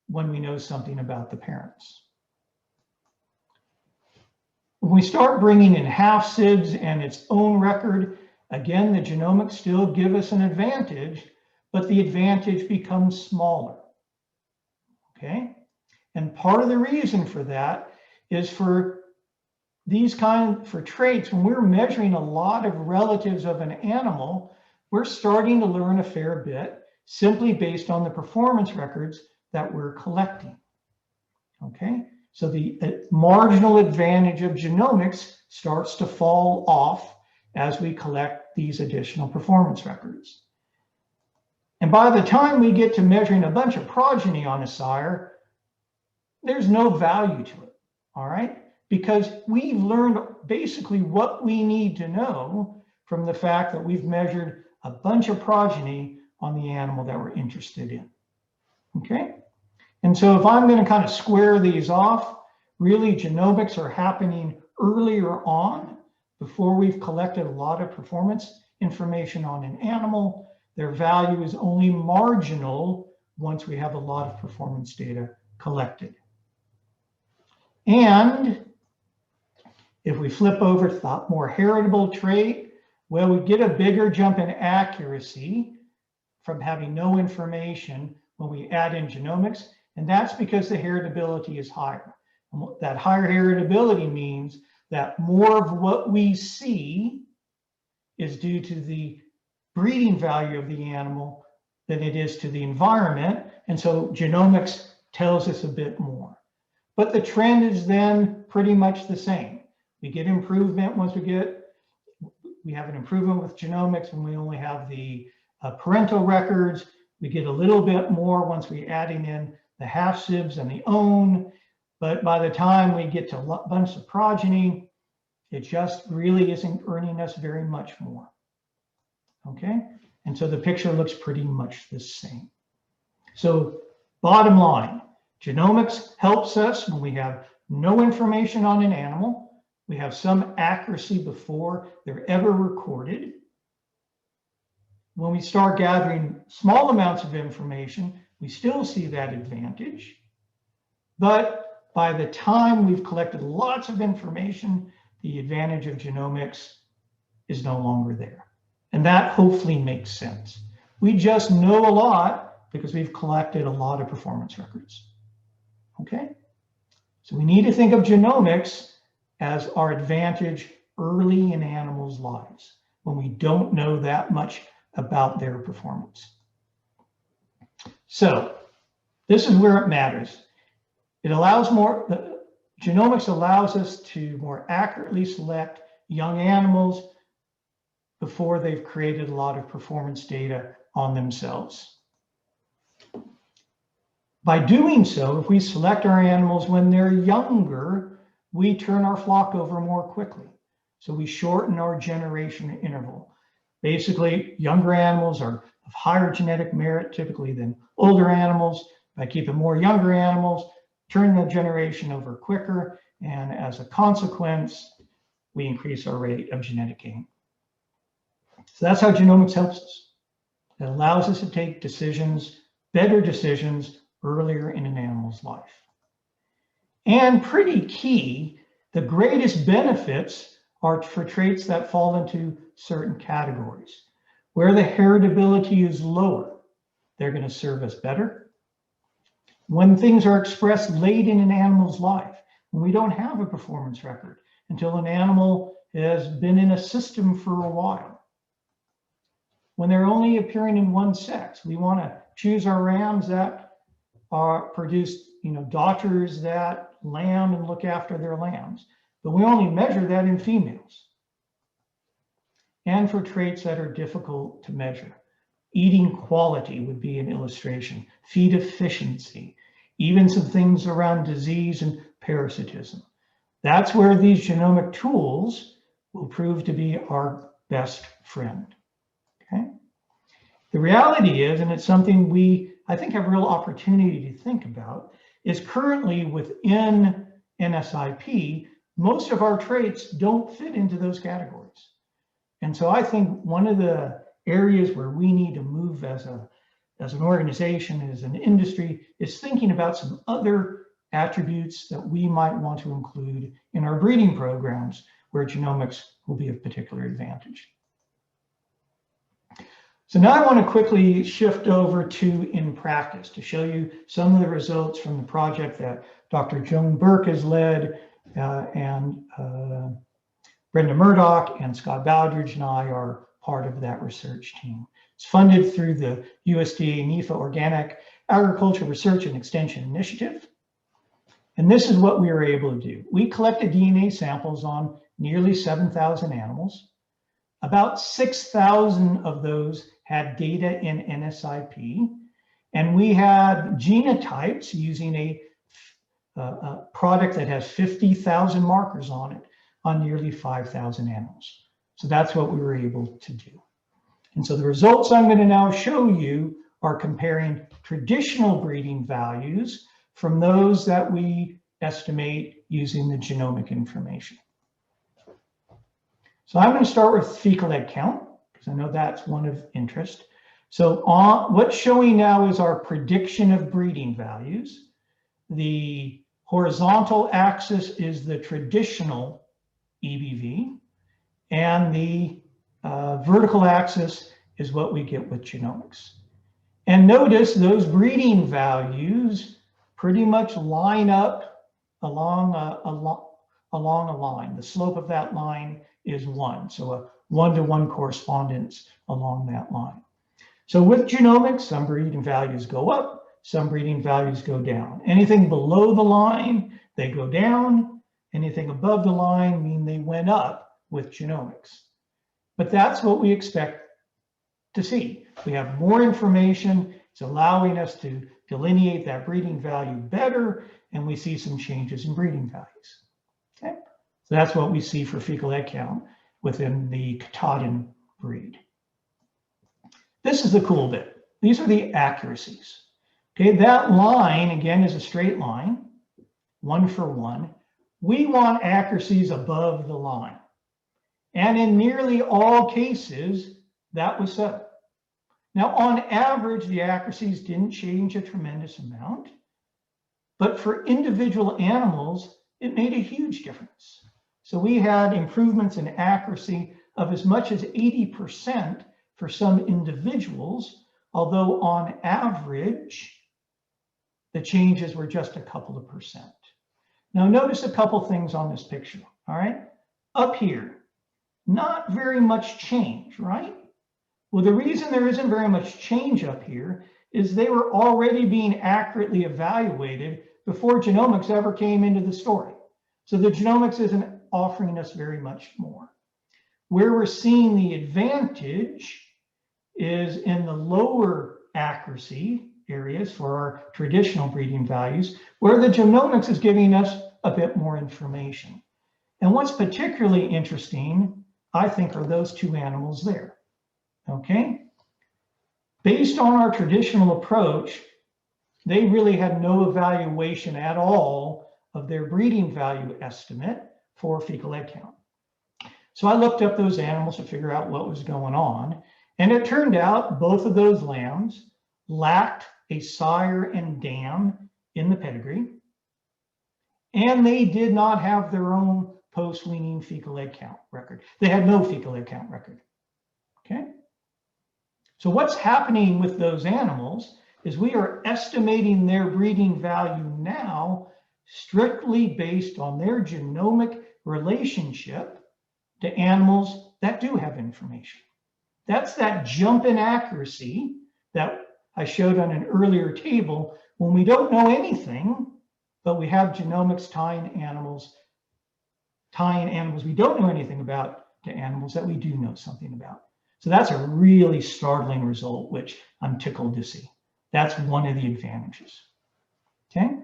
when we know something about the parents. When we start bringing in half sibs and its own record, again, the genomics still give us an advantage, but the advantage becomes smaller. Okay. And part of the reason for that is for traits, when we're measuring a lot of relatives of an animal, we're starting to learn a fair bit simply based on the performance records that we're collecting. Okay, so the marginal advantage of genomics starts to fall off as we collect these additional performance records. And by the time we get to measuring a bunch of progeny on a sire, there's no value to it, all right? Because we've learned basically what we need to know from the fact that we've measured a bunch of progeny on the animal that we're interested in, okay? And so if I'm going to kind of square these off, really genomics are happening earlier on before we've collected a lot of performance information on an animal. Their value is only marginal once we have a lot of performance data collected. And if we flip over to the more heritable trait, well, we get a bigger jump in accuracy from having no information when we add in genomics, and that's because the heritability is higher. And that higher heritability means that more of what we see is due to the breeding value of the animal than it is to the environment, and so genomics tells us a bit more. But the trend is then pretty much the same. We get improvement once we have an improvement with genomics when we only have the parental records. We get a little bit more once we adding in the half sibs and the own. But by the time we get to a bunch of progeny, it just really isn't earning us very much more. Okay, and so the picture looks pretty much the same. So bottom line, genomics helps us when we have no information on an animal. We have some accuracy before they're ever recorded. When we start gathering small amounts of information, we still see that advantage. But by the time we've collected lots of information, the advantage of genomics is no longer there. And that hopefully makes sense. We just know a lot because we've collected a lot of performance records. Okay? So we need to think of genomics as our advantage early in animals' lives when we don't know that much about their performance. So this is where it matters. Genomics allows us to more accurately select young animals before they've created a lot of performance data on themselves. By doing so, if we select our animals when they're younger, we turn our flock over more quickly. So we shorten our generation interval. Basically, younger animals are of higher genetic merit typically than older animals. By keeping more younger animals, turn the generation over quicker, and as a consequence, we increase our rate of genetic gain. So that's how genomics helps us. It allows us to take decisions, better decisions, earlier in an animal's life. And pretty key, the greatest benefits are for traits that fall into certain categories. Where the heritability is lower, they're going to serve us better. When things are expressed late in an animal's life, when we don't have a performance record until an animal has been in a system for a while. When they're only appearing in one sex, we want to choose our rams that produce, daughters that lamb and look after their lambs. But we only measure that in females. And for traits that are difficult to measure. Eating quality would be an illustration. Feed efficiency. Even some things around disease and parasitism. That's where these genomic tools will prove to be our best friend. Okay? The reality is, and it's something I think have a real opportunity to think about, is currently within NSIP, most of our traits don't fit into those categories. And so I think one of the areas where we need to move as an organization, as an industry, is thinking about some other attributes that we might want to include in our breeding programs where genomics will be of particular advantage. So now I want to quickly shift over to in practice to show you some of the results from the project that Dr. Joan Burke has led and Brenda Murdoch and Scott Bowdridge and I are part of that research team. It's funded through the USDA NIFA Organic Agriculture Research and Extension Initiative. And this is what we were able to do. We collected DNA samples on nearly 7,000 animals. About 6,000 of those had data in NSIP. And we had genotypes using a product that has 50,000 markers on it on nearly 5,000 animals. So that's what we were able to do. And so the results I'm going to now show you are comparing traditional breeding values from those that we estimate using the genomic information. So I'm going to start with fecal egg count, because I know that's one of interest. So what's showing now is our prediction of breeding values. The horizontal axis is the traditional EBV, and the vertical axis is what we get with genomics. And notice those breeding values pretty much line up along a line. The slope of that line is 1, so a 1-to-1 correspondence along that line. So with genomics, some breeding values go up, some breeding values go down. Anything below the line, they go down. Anything above the line mean they went up with genomics. But that's what we expect to see. We have more information. It's allowing us to delineate that breeding value better, and we see some changes in breeding values. Okay, so that's what we see for fecal egg count within the Katahdin breed. This is the cool bit. These are the accuracies. Okay, that line again is a straight line, 1 for 1. We want accuracies above the line. And in nearly all cases, that was so. Now, on average, the accuracies didn't change a tremendous amount, but for individual animals, it made a huge difference. So we had improvements in accuracy of as much as 80% for some individuals, although on average, the changes were just a couple of percent. Now notice a couple things on this picture, all right? Up here, not very much change, right? Well, the reason there isn't very much change up here is they were already being accurately evaluated before genomics ever came into the story. So the genomics isn't offering us very much more. Where we're seeing the advantage is in the lower accuracy areas for our traditional breeding values, where the genomics is giving us a bit more information. And what's particularly interesting, I think, are those two animals there. Okay? Based on our traditional approach, they really had no evaluation at all of their breeding value estimate for fecal egg count. So I looked up those animals to figure out what was going on. And it turned out both of those lambs lacked a sire and dam in the pedigree. And they did not have their own post-weaning fecal egg count record. They had no fecal egg count record. Okay? So what's happening with those animals is we are estimating their breeding value now strictly based on their genomic relationship to animals that do have information. That's that jump in accuracy that I showed on an earlier table when we don't know anything, but we have genomics tying animals we don't know anything about to animals that we do know something about. So that's a really startling result, which I'm tickled to see. That's one of the advantages. Okay.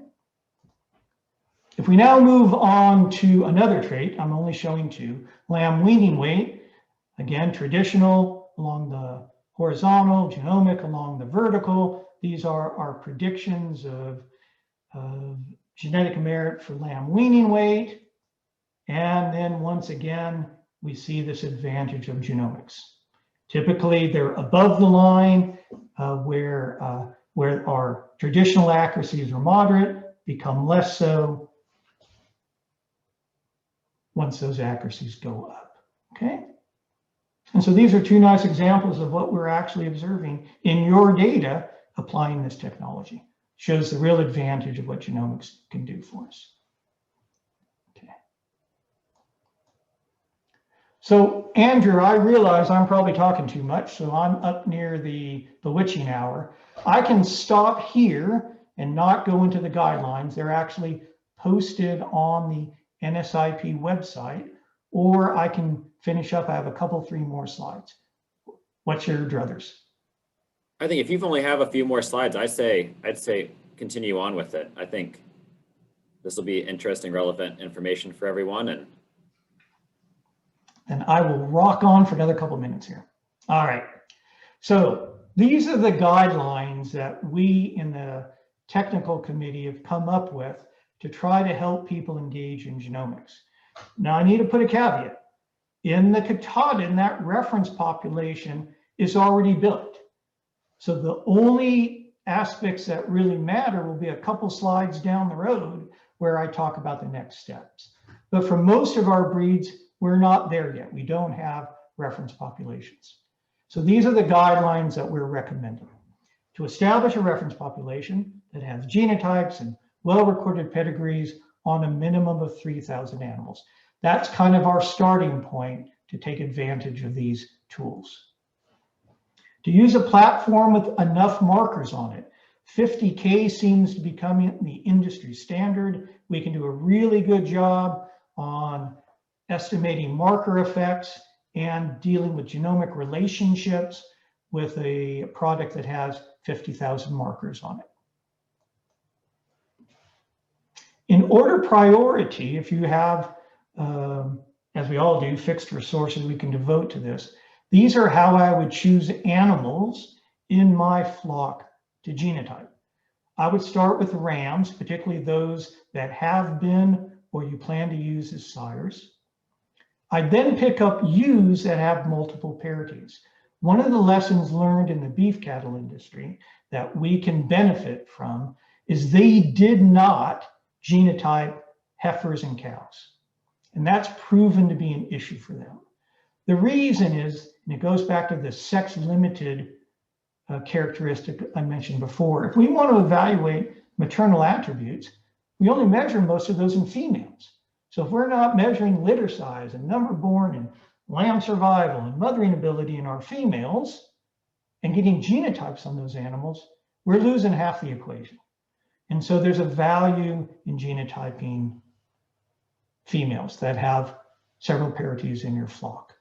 If we now move on to another trait, I'm only showing two, lamb weaning weight, again, traditional along the horizontal, genomic along the vertical. These are our predictions of genetic merit for lamb weaning weight. And then once again, we see this advantage of genomics. Typically, they're above the line where our traditional accuracies are moderate, become less so once those accuracies go up, okay? And so these are two nice examples of what we're actually observing in your data applying this technology. Shows the real advantage of what genomics can do for us. Okay. So Andrew, I realize I'm probably talking too much, so I'm up near the witching hour. I can stop here and not go into the guidelines. They're actually posted on the NSIP website, or I can finish up. I have a couple, 3 more slides. What's your druthers? I think if you only have a few more slides, I'd say continue on with it. I think this will be interesting, relevant information for everyone. And I will rock on for another couple minutes here. All right. So these are the guidelines that we in the technical committee have come up with to try to help people engage in genomics. Now I need to put a caveat. In the Katahdin, that reference population is already built. So the only aspects that really matter will be a couple slides down the road where I talk about the next steps. But for most of our breeds, we're not there yet. We don't have reference populations. So these are the guidelines that we're recommending. To establish a reference population that has genotypes and well-recorded pedigrees on a minimum of 3,000 animals. That's kind of our starting point to take advantage of these tools. To use a platform with enough markers on it, 50K seems to be becoming the industry standard. We can do a really good job on estimating marker effects and dealing with genomic relationships with a product that has 50,000 markers on it. In order priority, if you have, as we all do, fixed resources we can devote to this, these are how I would choose animals in my flock to genotype. I would start with rams, particularly those that have been or you plan to use as sires. I'd then pick up ewes that have multiple parities. One of the lessons learned in the beef cattle industry that we can benefit from is they did not genotype heifers and cows. And that's proven to be an issue for them. The reason is, and it goes back to the sex-limited characteristic I mentioned before, if we want to evaluate maternal attributes, we only measure most of those in females. So if we're not measuring litter size and number born and lamb survival and mothering ability in our females and getting genotypes on those animals, we're losing half the equation. And so there's a value in genotyping females that have several parities in your flock.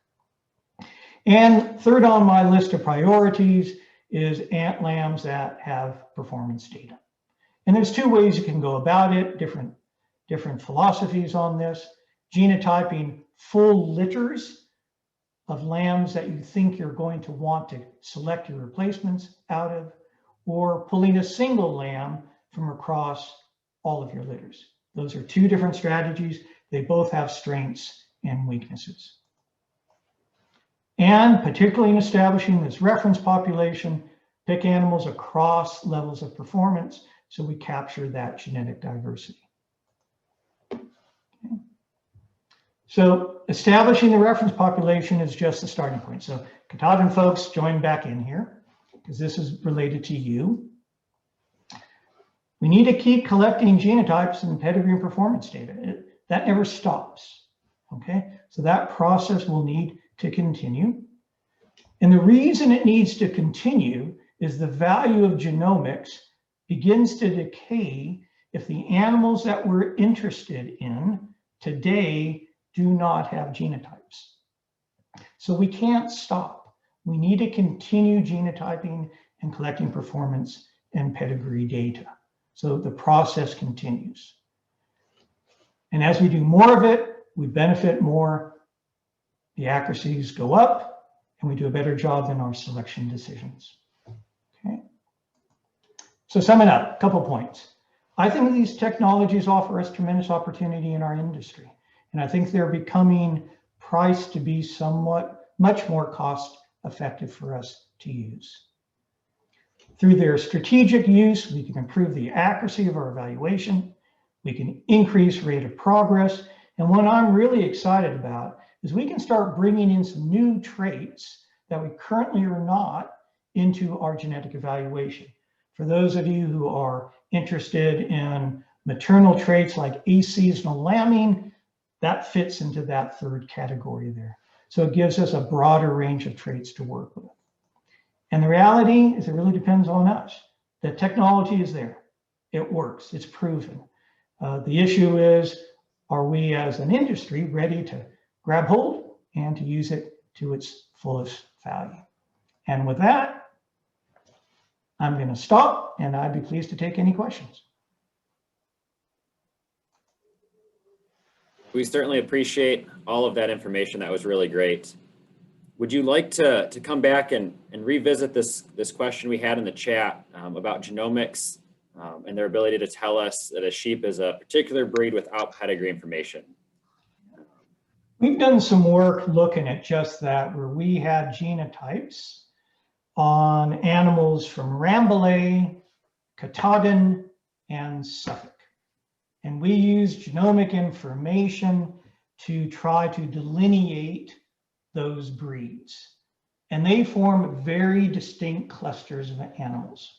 And third on my list of priorities is ant lambs that have performance data. And there's 2 ways you can go about it, different philosophies on this. Genotyping full litters of lambs that you think you're going to want to select your replacements out of, or pulling a single lamb from across all of your litters. Those are 2 different strategies. They both have strengths and weaknesses. And particularly in establishing this reference population, pick animals across levels of performance so we capture that genetic diversity. Okay. So establishing the reference population is just the starting point. So Katahdin folks, join back in here because this is related to you. We need to keep collecting genotypes and pedigree and performance data. That never stops, okay? So that process will need to continue. And the reason it needs to continue is the value of genomics begins to decay if the animals that we're interested in today do not have genotypes. So we can't stop. We need to continue genotyping and collecting performance and pedigree data. So the process continues. And as we do more of it, we benefit more, the accuracies go up, and we do a better job in our selection decisions. Okay. So summing up, a couple points. I think these technologies offer us tremendous opportunity in our industry. And I think they're becoming priced to be much more cost effective for us to use. Through their strategic use, we can improve the accuracy of our evaluation. We can increase rate of progress. And what I'm really excited about is we can start bringing in some new traits that we currently are not into our genetic evaluation. For those of you who are interested in maternal traits like aseasonal lambing, that fits into that third category there. So it gives us a broader range of traits to work with. And the reality is it really depends on us. The technology is there. It works. It's proven. The issue is, are we as an industry ready to grab hold and to use it to its fullest value? And with that, I'm going to stop, and I'd be pleased to take any questions. We certainly appreciate all of that information. That was really great. Would you like to come back and revisit this question we had in the chat about genomics and their ability to tell us that a sheep is a particular breed without pedigree information? We've done some work looking at just that, where we had genotypes on animals from Rambouillet, Katahdin, and Suffolk. And we used genomic information to try to delineate those breeds. And they form very distinct clusters of animals.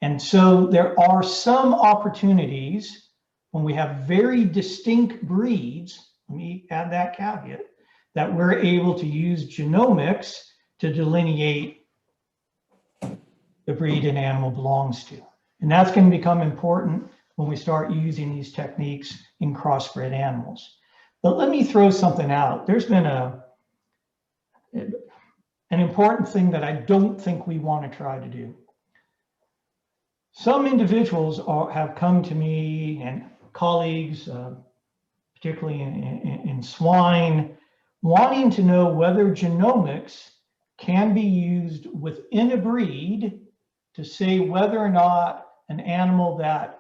And so there are some opportunities when we have very distinct breeds, let me add that caveat, that we're able to use genomics to delineate the breed an animal belongs to. And that's going to become important when we start using these techniques in crossbred animals. But let me throw something out. There's been an important thing that I don't think we want to try to do. Some individuals have come to me, and colleagues, particularly in swine, wanting to know whether genomics can be used within a breed to say whether or not an animal that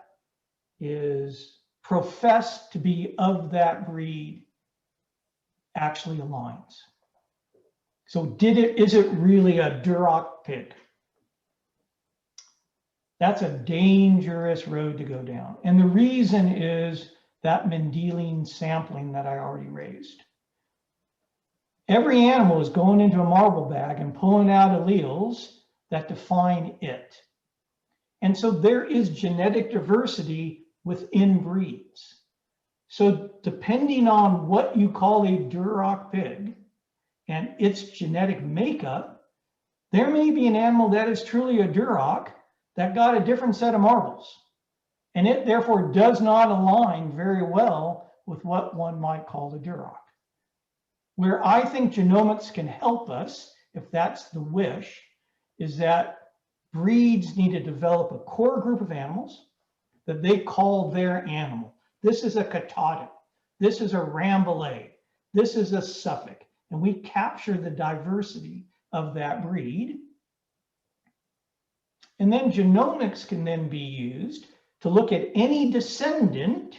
is professed to be of that breed actually aligns. So is it really a Duroc pig? That's a dangerous road to go down. And the reason is that Mendelian sampling that I already raised. Every animal is going into a marble bag and pulling out alleles that define it. And so there is genetic diversity within breeds. So depending on what you call a Duroc pig and its genetic makeup, there may be an animal that is truly a Duroc that got a different set of marbles. And it therefore does not align very well with what one might call the Duroc. Where I think genomics can help us, if that's the wish, is that breeds need to develop a core group of animals that they call their animal. This is a Katahdin. This is a Rambouillet. This is a Suffolk. And we capture the diversity of that breed. And then genomics can then be used to look at any descendant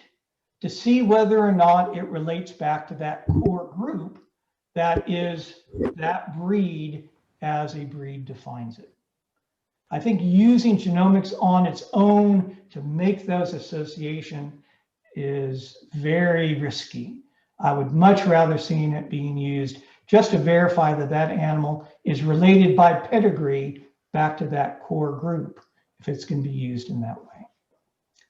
to see whether or not it relates back to that core group that is that breed as a breed defines it. I think using genomics on its own to make those associations is very risky. I would much rather see it being used just to verify that that animal is related by pedigree back to that core group, if it's going to be used in that way.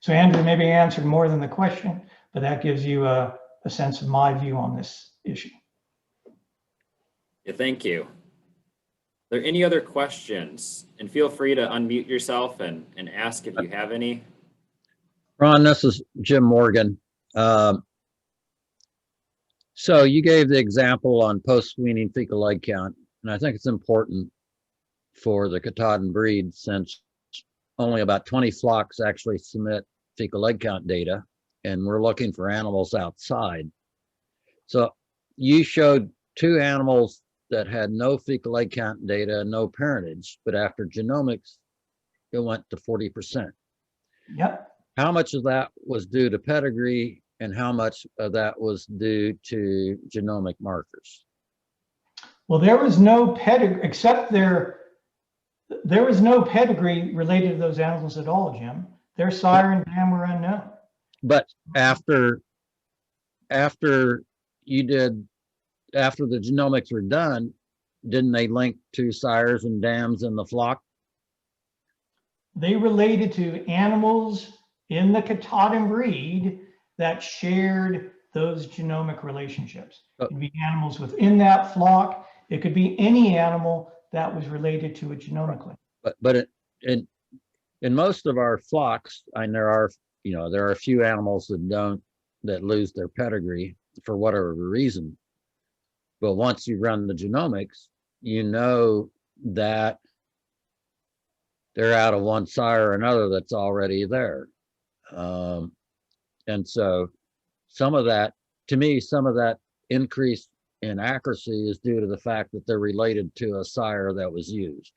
So Andrew maybe answered more than the question, but that gives you a sense of my view on this issue. Yeah, thank you. Are there any other questions? And feel free to unmute yourself and ask if you have any. Ron, this is Jim Morgan. So you gave the example on post-weaning fecal egg count, and I think it's important for the Katahdin breed since only about 20 flocks actually submit fecal egg count data, and we're looking for animals outside. So you showed 2 animals that had no fecal egg count data, no parentage, but after genomics, it went to 40%. Yep. How much of that was due to pedigree and how much of that was due to genomic markers? Well, there was no pedigree, except there was no pedigree related to those animals at all, Jim. Their sire and dam were unknown. But after you did after the genomics were done, didn't they link to sires and dams in the flock? They related to animals in the Katahdin breed that shared those genomic relationships. It could be animals within that flock. It could be any animal that was related to it genomically. But in most of our flocks, and there are a few animals that lose their pedigree for whatever reason. But once you run the genomics, you know that they're out of one sire or another that's already there. And so some of that increase in accuracy is due to the fact that they're related to a sire that was used.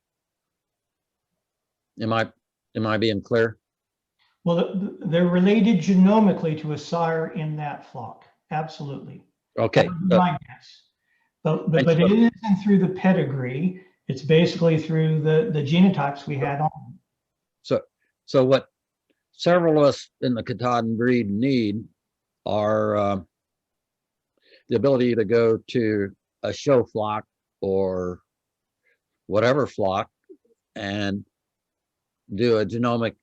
Am I being clear? Well, they're related genomically to a sire in that flock. Absolutely. Okay. My guess. But it isn't through the pedigree. It's basically through the genotypes we had on. So what several of us in the Katahdin breed need are the ability to go to a show flock or whatever flock and do genomics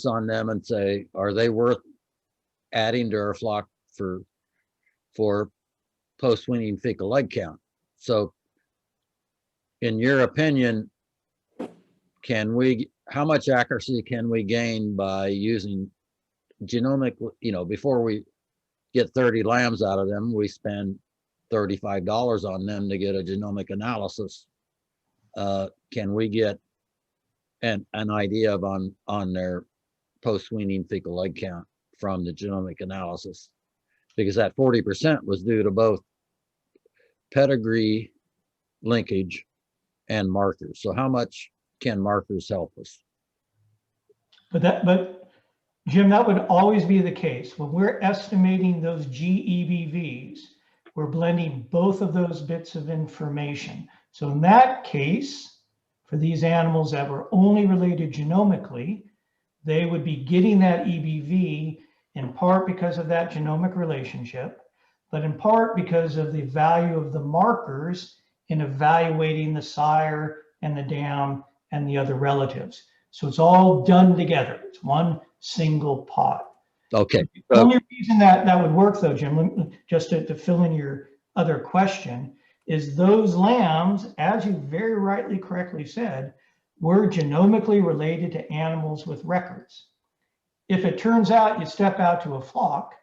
on them and say, are they worth adding to our flock for post-weaning fecal egg count? So in your opinion, how much accuracy can we gain by using genomic, before we get 30 lambs out of them, we spend $35 on them to get a genomic analysis. Can we get an idea of on their post-weaning fecal egg count from the genomic analysis? Because that 40% was due to both pedigree linkage and markers. So how much can markers help us? But Jim, that would always be the case. When we're estimating those GEBVs, we're blending both of those bits of information. So in that case, for these animals that were only related genomically, they would be getting that EBV in part because of that genomic relationship, but in part because of the value of the markers in evaluating the sire and the dam and the other relatives. So it's all done together. It's one single pot. Okay. The only reason that would work though, Jim, just to fill in your other question, is those lambs, as you very rightly correctly said, were genomically related to animals with records. If it turns out you step out to a flock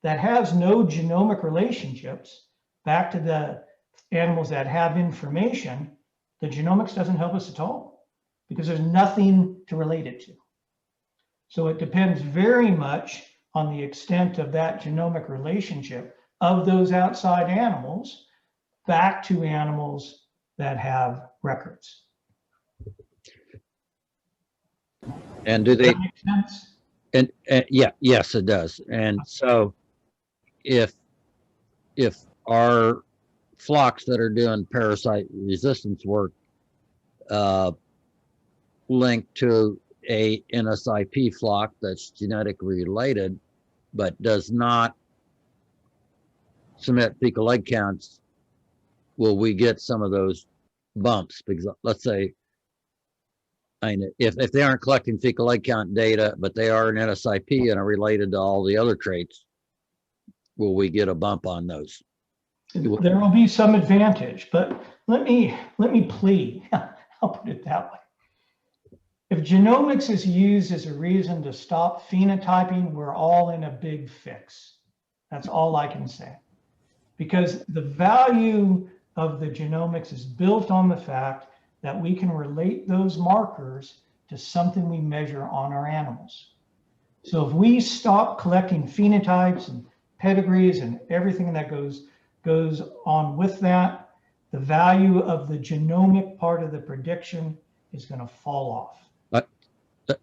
that has no genomic relationships back to the animals that have information, the genomics doesn't help us at all because there's nothing to relate it to. So it depends very much on the extent of that genomic relationship of those outside animals back to animals that have records. And do they? Does that make sense? And yeah, yes, it does. And so if our flocks that are doing parasite resistance work linked to a NSIP flock that's genetically related, but does not submit fecal egg counts, will we get some of those bumps? Because let's say, if they aren't collecting fecal egg count data, but they are an NSIP and are related to all the other traits, will we get a bump on those? There will be some advantage, but let me plead. I'll put it that way. If genomics is used as a reason to stop phenotyping, we're all in a big fix. That's all I can say. Because the value of the genomics is built on the fact that we can relate those markers to something we measure on our animals. So if we stop collecting phenotypes and pedigrees and everything that goes on with that, the value of the genomic part of the prediction is going to fall off.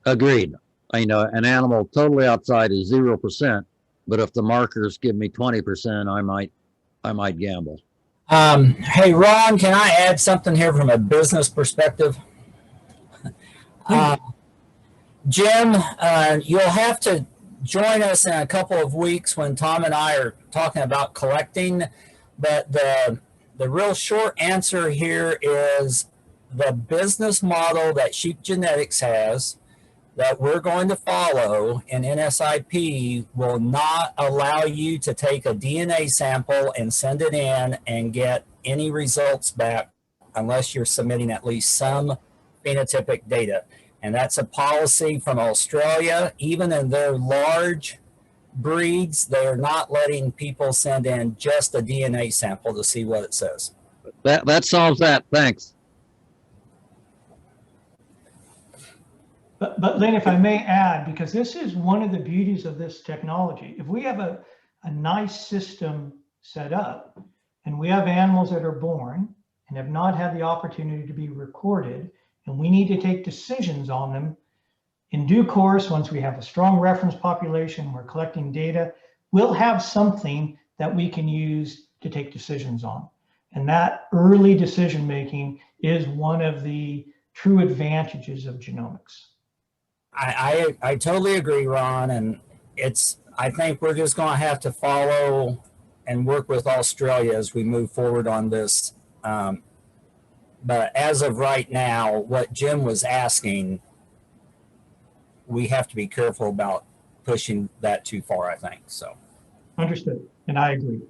Agreed. I know an animal totally outside is 0%, but if the markers give me 20%, I might gamble. Hey, Ron, can I add something here from a business perspective? Jim, you'll have to join us in a couple of weeks when Tom and I are talking about collecting. But the real short answer here is the business model that Sheep Genetics has that we're going to follow in NSIP will not allow you to take a DNA sample and send it in and get any results back unless you're submitting at least some phenotypic data. And that's a policy from Australia. Even in their large breeds, they're not letting people send in just a DNA sample to see what it says. That solves that. Thanks. But Lynn, if I may add, because this is one of the beauties of this technology, if we have a nice system set up and we have animals that are born and have not had the opportunity to be recorded, and we need to take decisions on them in due course, once we have a strong reference population, we're collecting data, we'll have something that we can use to take decisions on. And that early decision making is one of the true advantages of genomics. I totally agree, Ron, and I think we're just going to have to follow and work with Australia as we move forward on this. But as of right now, what Jim was asking, we have to be careful about pushing that too far, I think. So Understood, and I agree.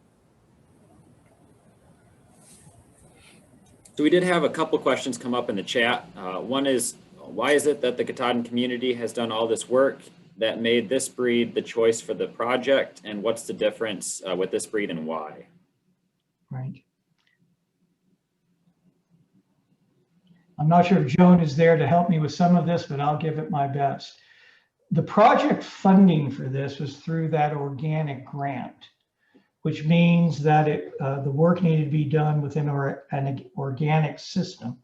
So we did have a couple questions come up in the chat. One is, why is it that the Katahdin community has done all this work that made this breed the choice for the project, and what's the difference with this breed and why? Right. I'm not sure if Joan is there to help me with some of this, but I'll give it my best. The project funding for this was through that organic grant, which means that the work needed to be done within an organic system,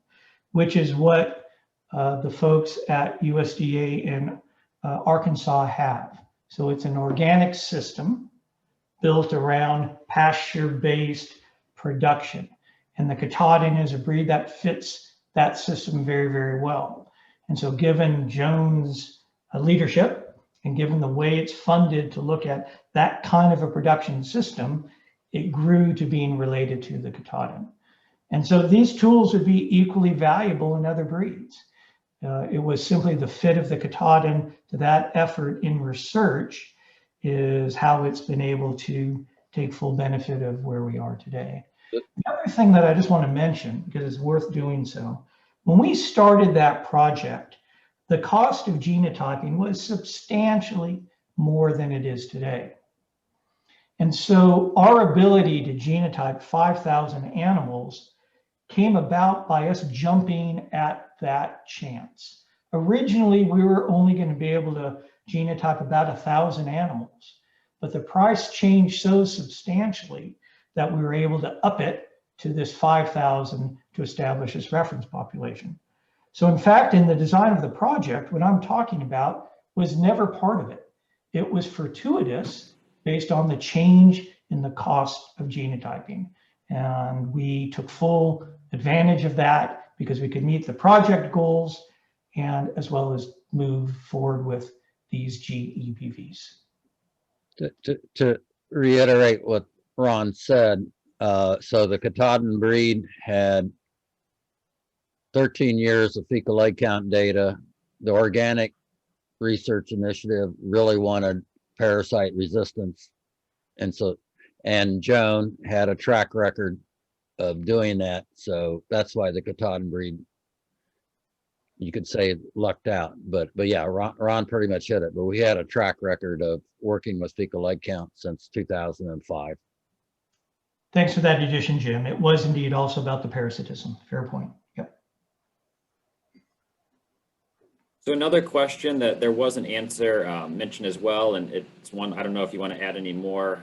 which is what the folks at USDA in Arkansas have. So it's an organic system built around pasture-based production. And the Katahdin is a breed that fits that system very, very well. And so given Joan's leadership and given the way it's funded to look at that kind of a production system, it grew to being related to the Katahdin. And so these tools would be equally valuable in other breeds. It was simply the fit of the Katahdin to that effort in research is how it's been able to take full benefit of where we are today. The other thing that I just want to mention, because it's worth doing so, when we started that project, the cost of genotyping was substantially more than it is today. And so our ability to genotype 5,000 animals came about by us jumping at that chance. Originally, we were only going to be able to genotype about 1,000 animals, but the price changed so substantially that we were able to up it to this 5,000 to establish this reference population. So in fact, in the design of the project, what I'm talking about was never part of it. It was fortuitous based on the change in the cost of genotyping. And we took full advantage of that because we could meet the project goals and as well as move forward with these GEPVs. To reiterate what Ron said, so the Katahdin breed had 13 years of fecal egg count data. The Organic Research Initiative really wanted parasite resistance. And Joan had a track record of doing that. So that's why the Katahdin breed, you could say, lucked out. But yeah, Ron pretty much hit it. But we had a track record of working with fecal egg count since 2005. Thanks for that addition, Jim. It was indeed also about the parasitism. Fair point. Yep. So another question that there was an answer mentioned as well, and it's one, I don't know if you want to add any more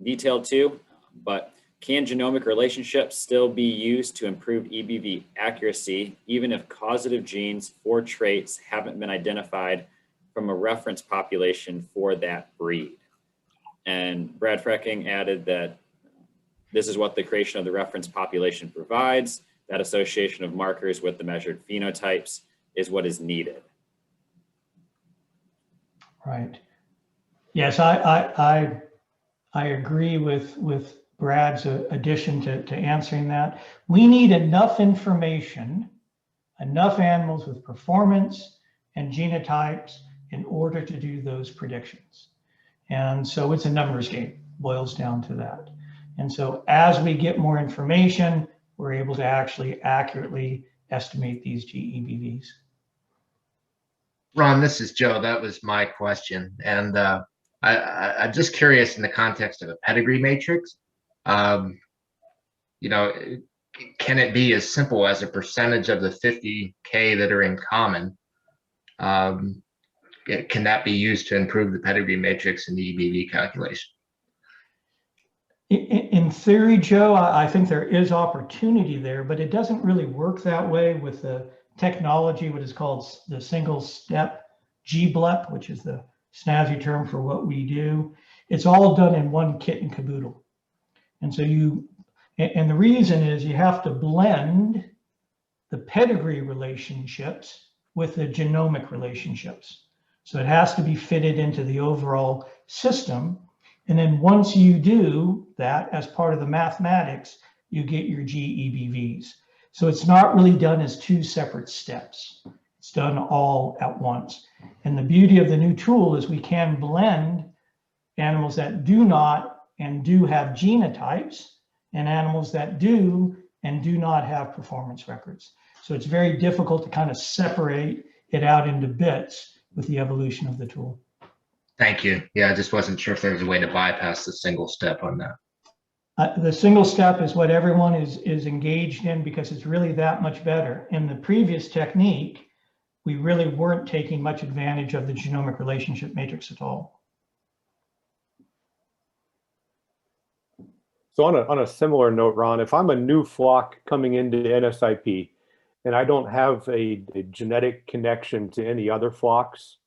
detail to, but can genomic relationships still be used to improve EBV accuracy, even if causative genes or traits haven't been identified from a reference population for that breed? And Brad Frecking added that this is what the creation of the reference population provides. That association of markers with the measured phenotypes is what is needed. Right. Yes, I agree with Brad's addition to answering that. We need enough information, enough animals with performance and genotypes in order to do those predictions. And so it's a numbers game, boils down to that. And so as we get more information, we're able to actually accurately estimate these GEBVs. Ron, this is Joe. That was my question. And I'm just curious in the context of a pedigree matrix, you know, can it be as simple as a percentage of the 50K that are in common? Can that be used to improve the pedigree matrix in the EBV calculation? In theory, Joe, I think there is opportunity there, but it doesn't really work that way with the technology, what is called the single step GBLEP, which is the snazzy term for what we do. It's all done in one kit and caboodle. And so and the reason is you have to blend the pedigree relationships with the genomic relationships. So it has to be fitted into the overall system. And then once you do that as part of the mathematics, you get your GEBVs. So it's not really done as two separate steps. It's done all at once. And the beauty of the new tool is we can blend animals that do not and do have genotypes and animals that do and do not have performance records. So it's very difficult to kind of separate it out into bits with the evolution of the tool. Thank you. Yeah, I just wasn't sure if there was a way to bypass the single step on that. The single step is what everyone is engaged in because it's really that much better. In the previous technique, we really weren't taking much advantage of the genomic relationship matrix at all. So on a similar note, Ron, if I'm a new flock coming into NSIP and I don't have a genetic connection to any other flocks,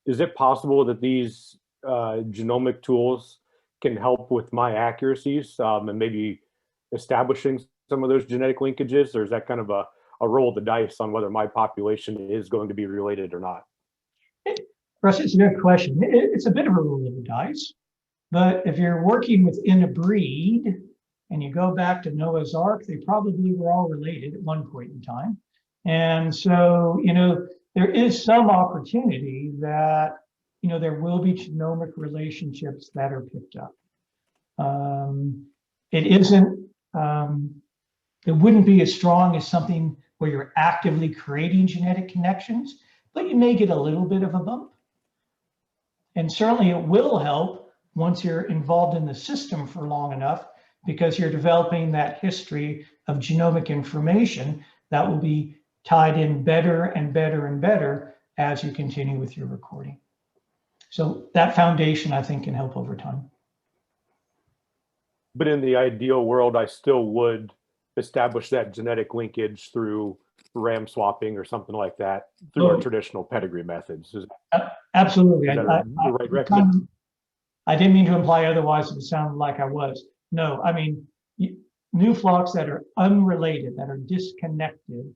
is it possible that these genomic tools can help with my accuracies and maybe establishing some of those genetic linkages, or is that kind of a roll of the dice on whether my population is going to be related or not? Russ, it's a good question. It's a bit of a roll of the dice, but if you're working within a breed and you go back to Noah's Ark, they probably were all related at one point in time. And so, you know, there is some opportunity that, you know, there will be genomic relationships that are picked up. It isn't, it wouldn't be as strong as something where you're actively creating genetic connections, but you may get a little bit of a bump. And certainly it will help once you're involved in the system for long enough, because you're developing that history of genomic information that will be tied in better and better and better as you continue with your recording. So that foundation, I think, can help over time. But in the ideal world, I still would establish that genetic linkage through ram swapping or something like that through our traditional pedigree methods. Absolutely. I didn't mean to imply otherwise. It sounded like I was. No, I mean, new flocks that are unrelated, that are disconnected,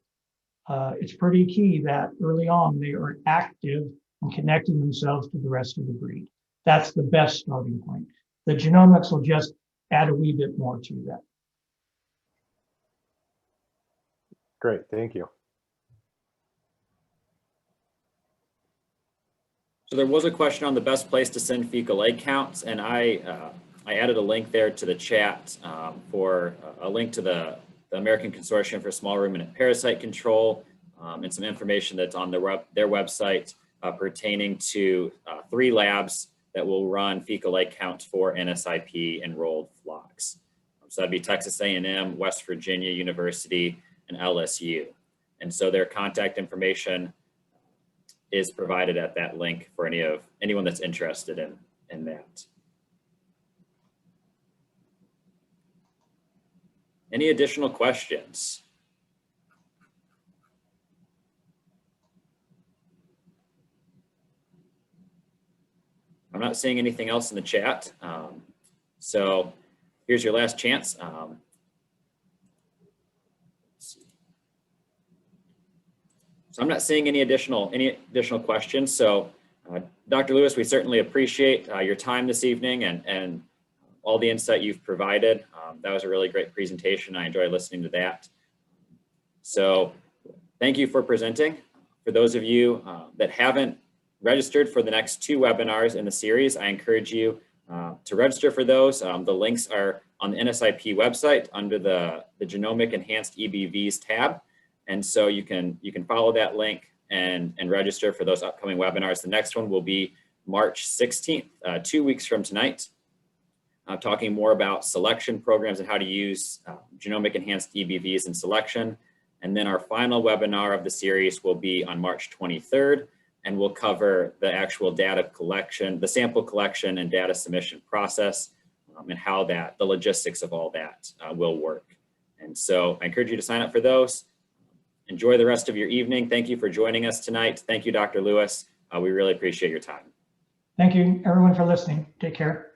it's pretty key that early on they are active and connecting themselves to the rest of the breed. That's the best starting point. The genomics will just add a wee bit more to that. Great, thank you. So there was a question on the best place to send fecal egg counts, and I added a link there to the chat for a link to the American Consortium for Small Ruminant Parasite Control and some information that's on their website pertaining to 3 labs that will run fecal egg counts for NSIP enrolled flocks. So that'd be Texas A&M, West Virginia University, and LSU. And so their contact information is provided at that link for anyone that's interested in that. Any additional questions? I'm not seeing anything else in the chat. So here's your last chance. So I'm not seeing any additional questions. So Dr. Lewis, we certainly appreciate your time this evening and all the insight you've provided. That was a really great presentation. I enjoyed listening to that. So thank you for presenting. For those of you that haven't registered for the next 2 webinars in the series, I encourage you to register for those. The links are on the NSIP website under the Genomic-Enhanced EBVs tab. And so you can follow that link and register for those upcoming webinars. The next one will be March 16th, 2 weeks from tonight, talking more about selection programs and how to use genomic-enhanced EBVs in selection. And then our final webinar of the series will be on March 23rd, and we'll cover the actual data collection, the sample collection and data submission process, and how the logistics of all that will work. And so I encourage you to sign up for those. Enjoy the rest of your evening. Thank you for joining us tonight. Thank you, Dr. Lewis. We really appreciate your time. Thank you, everyone, for listening. Take care.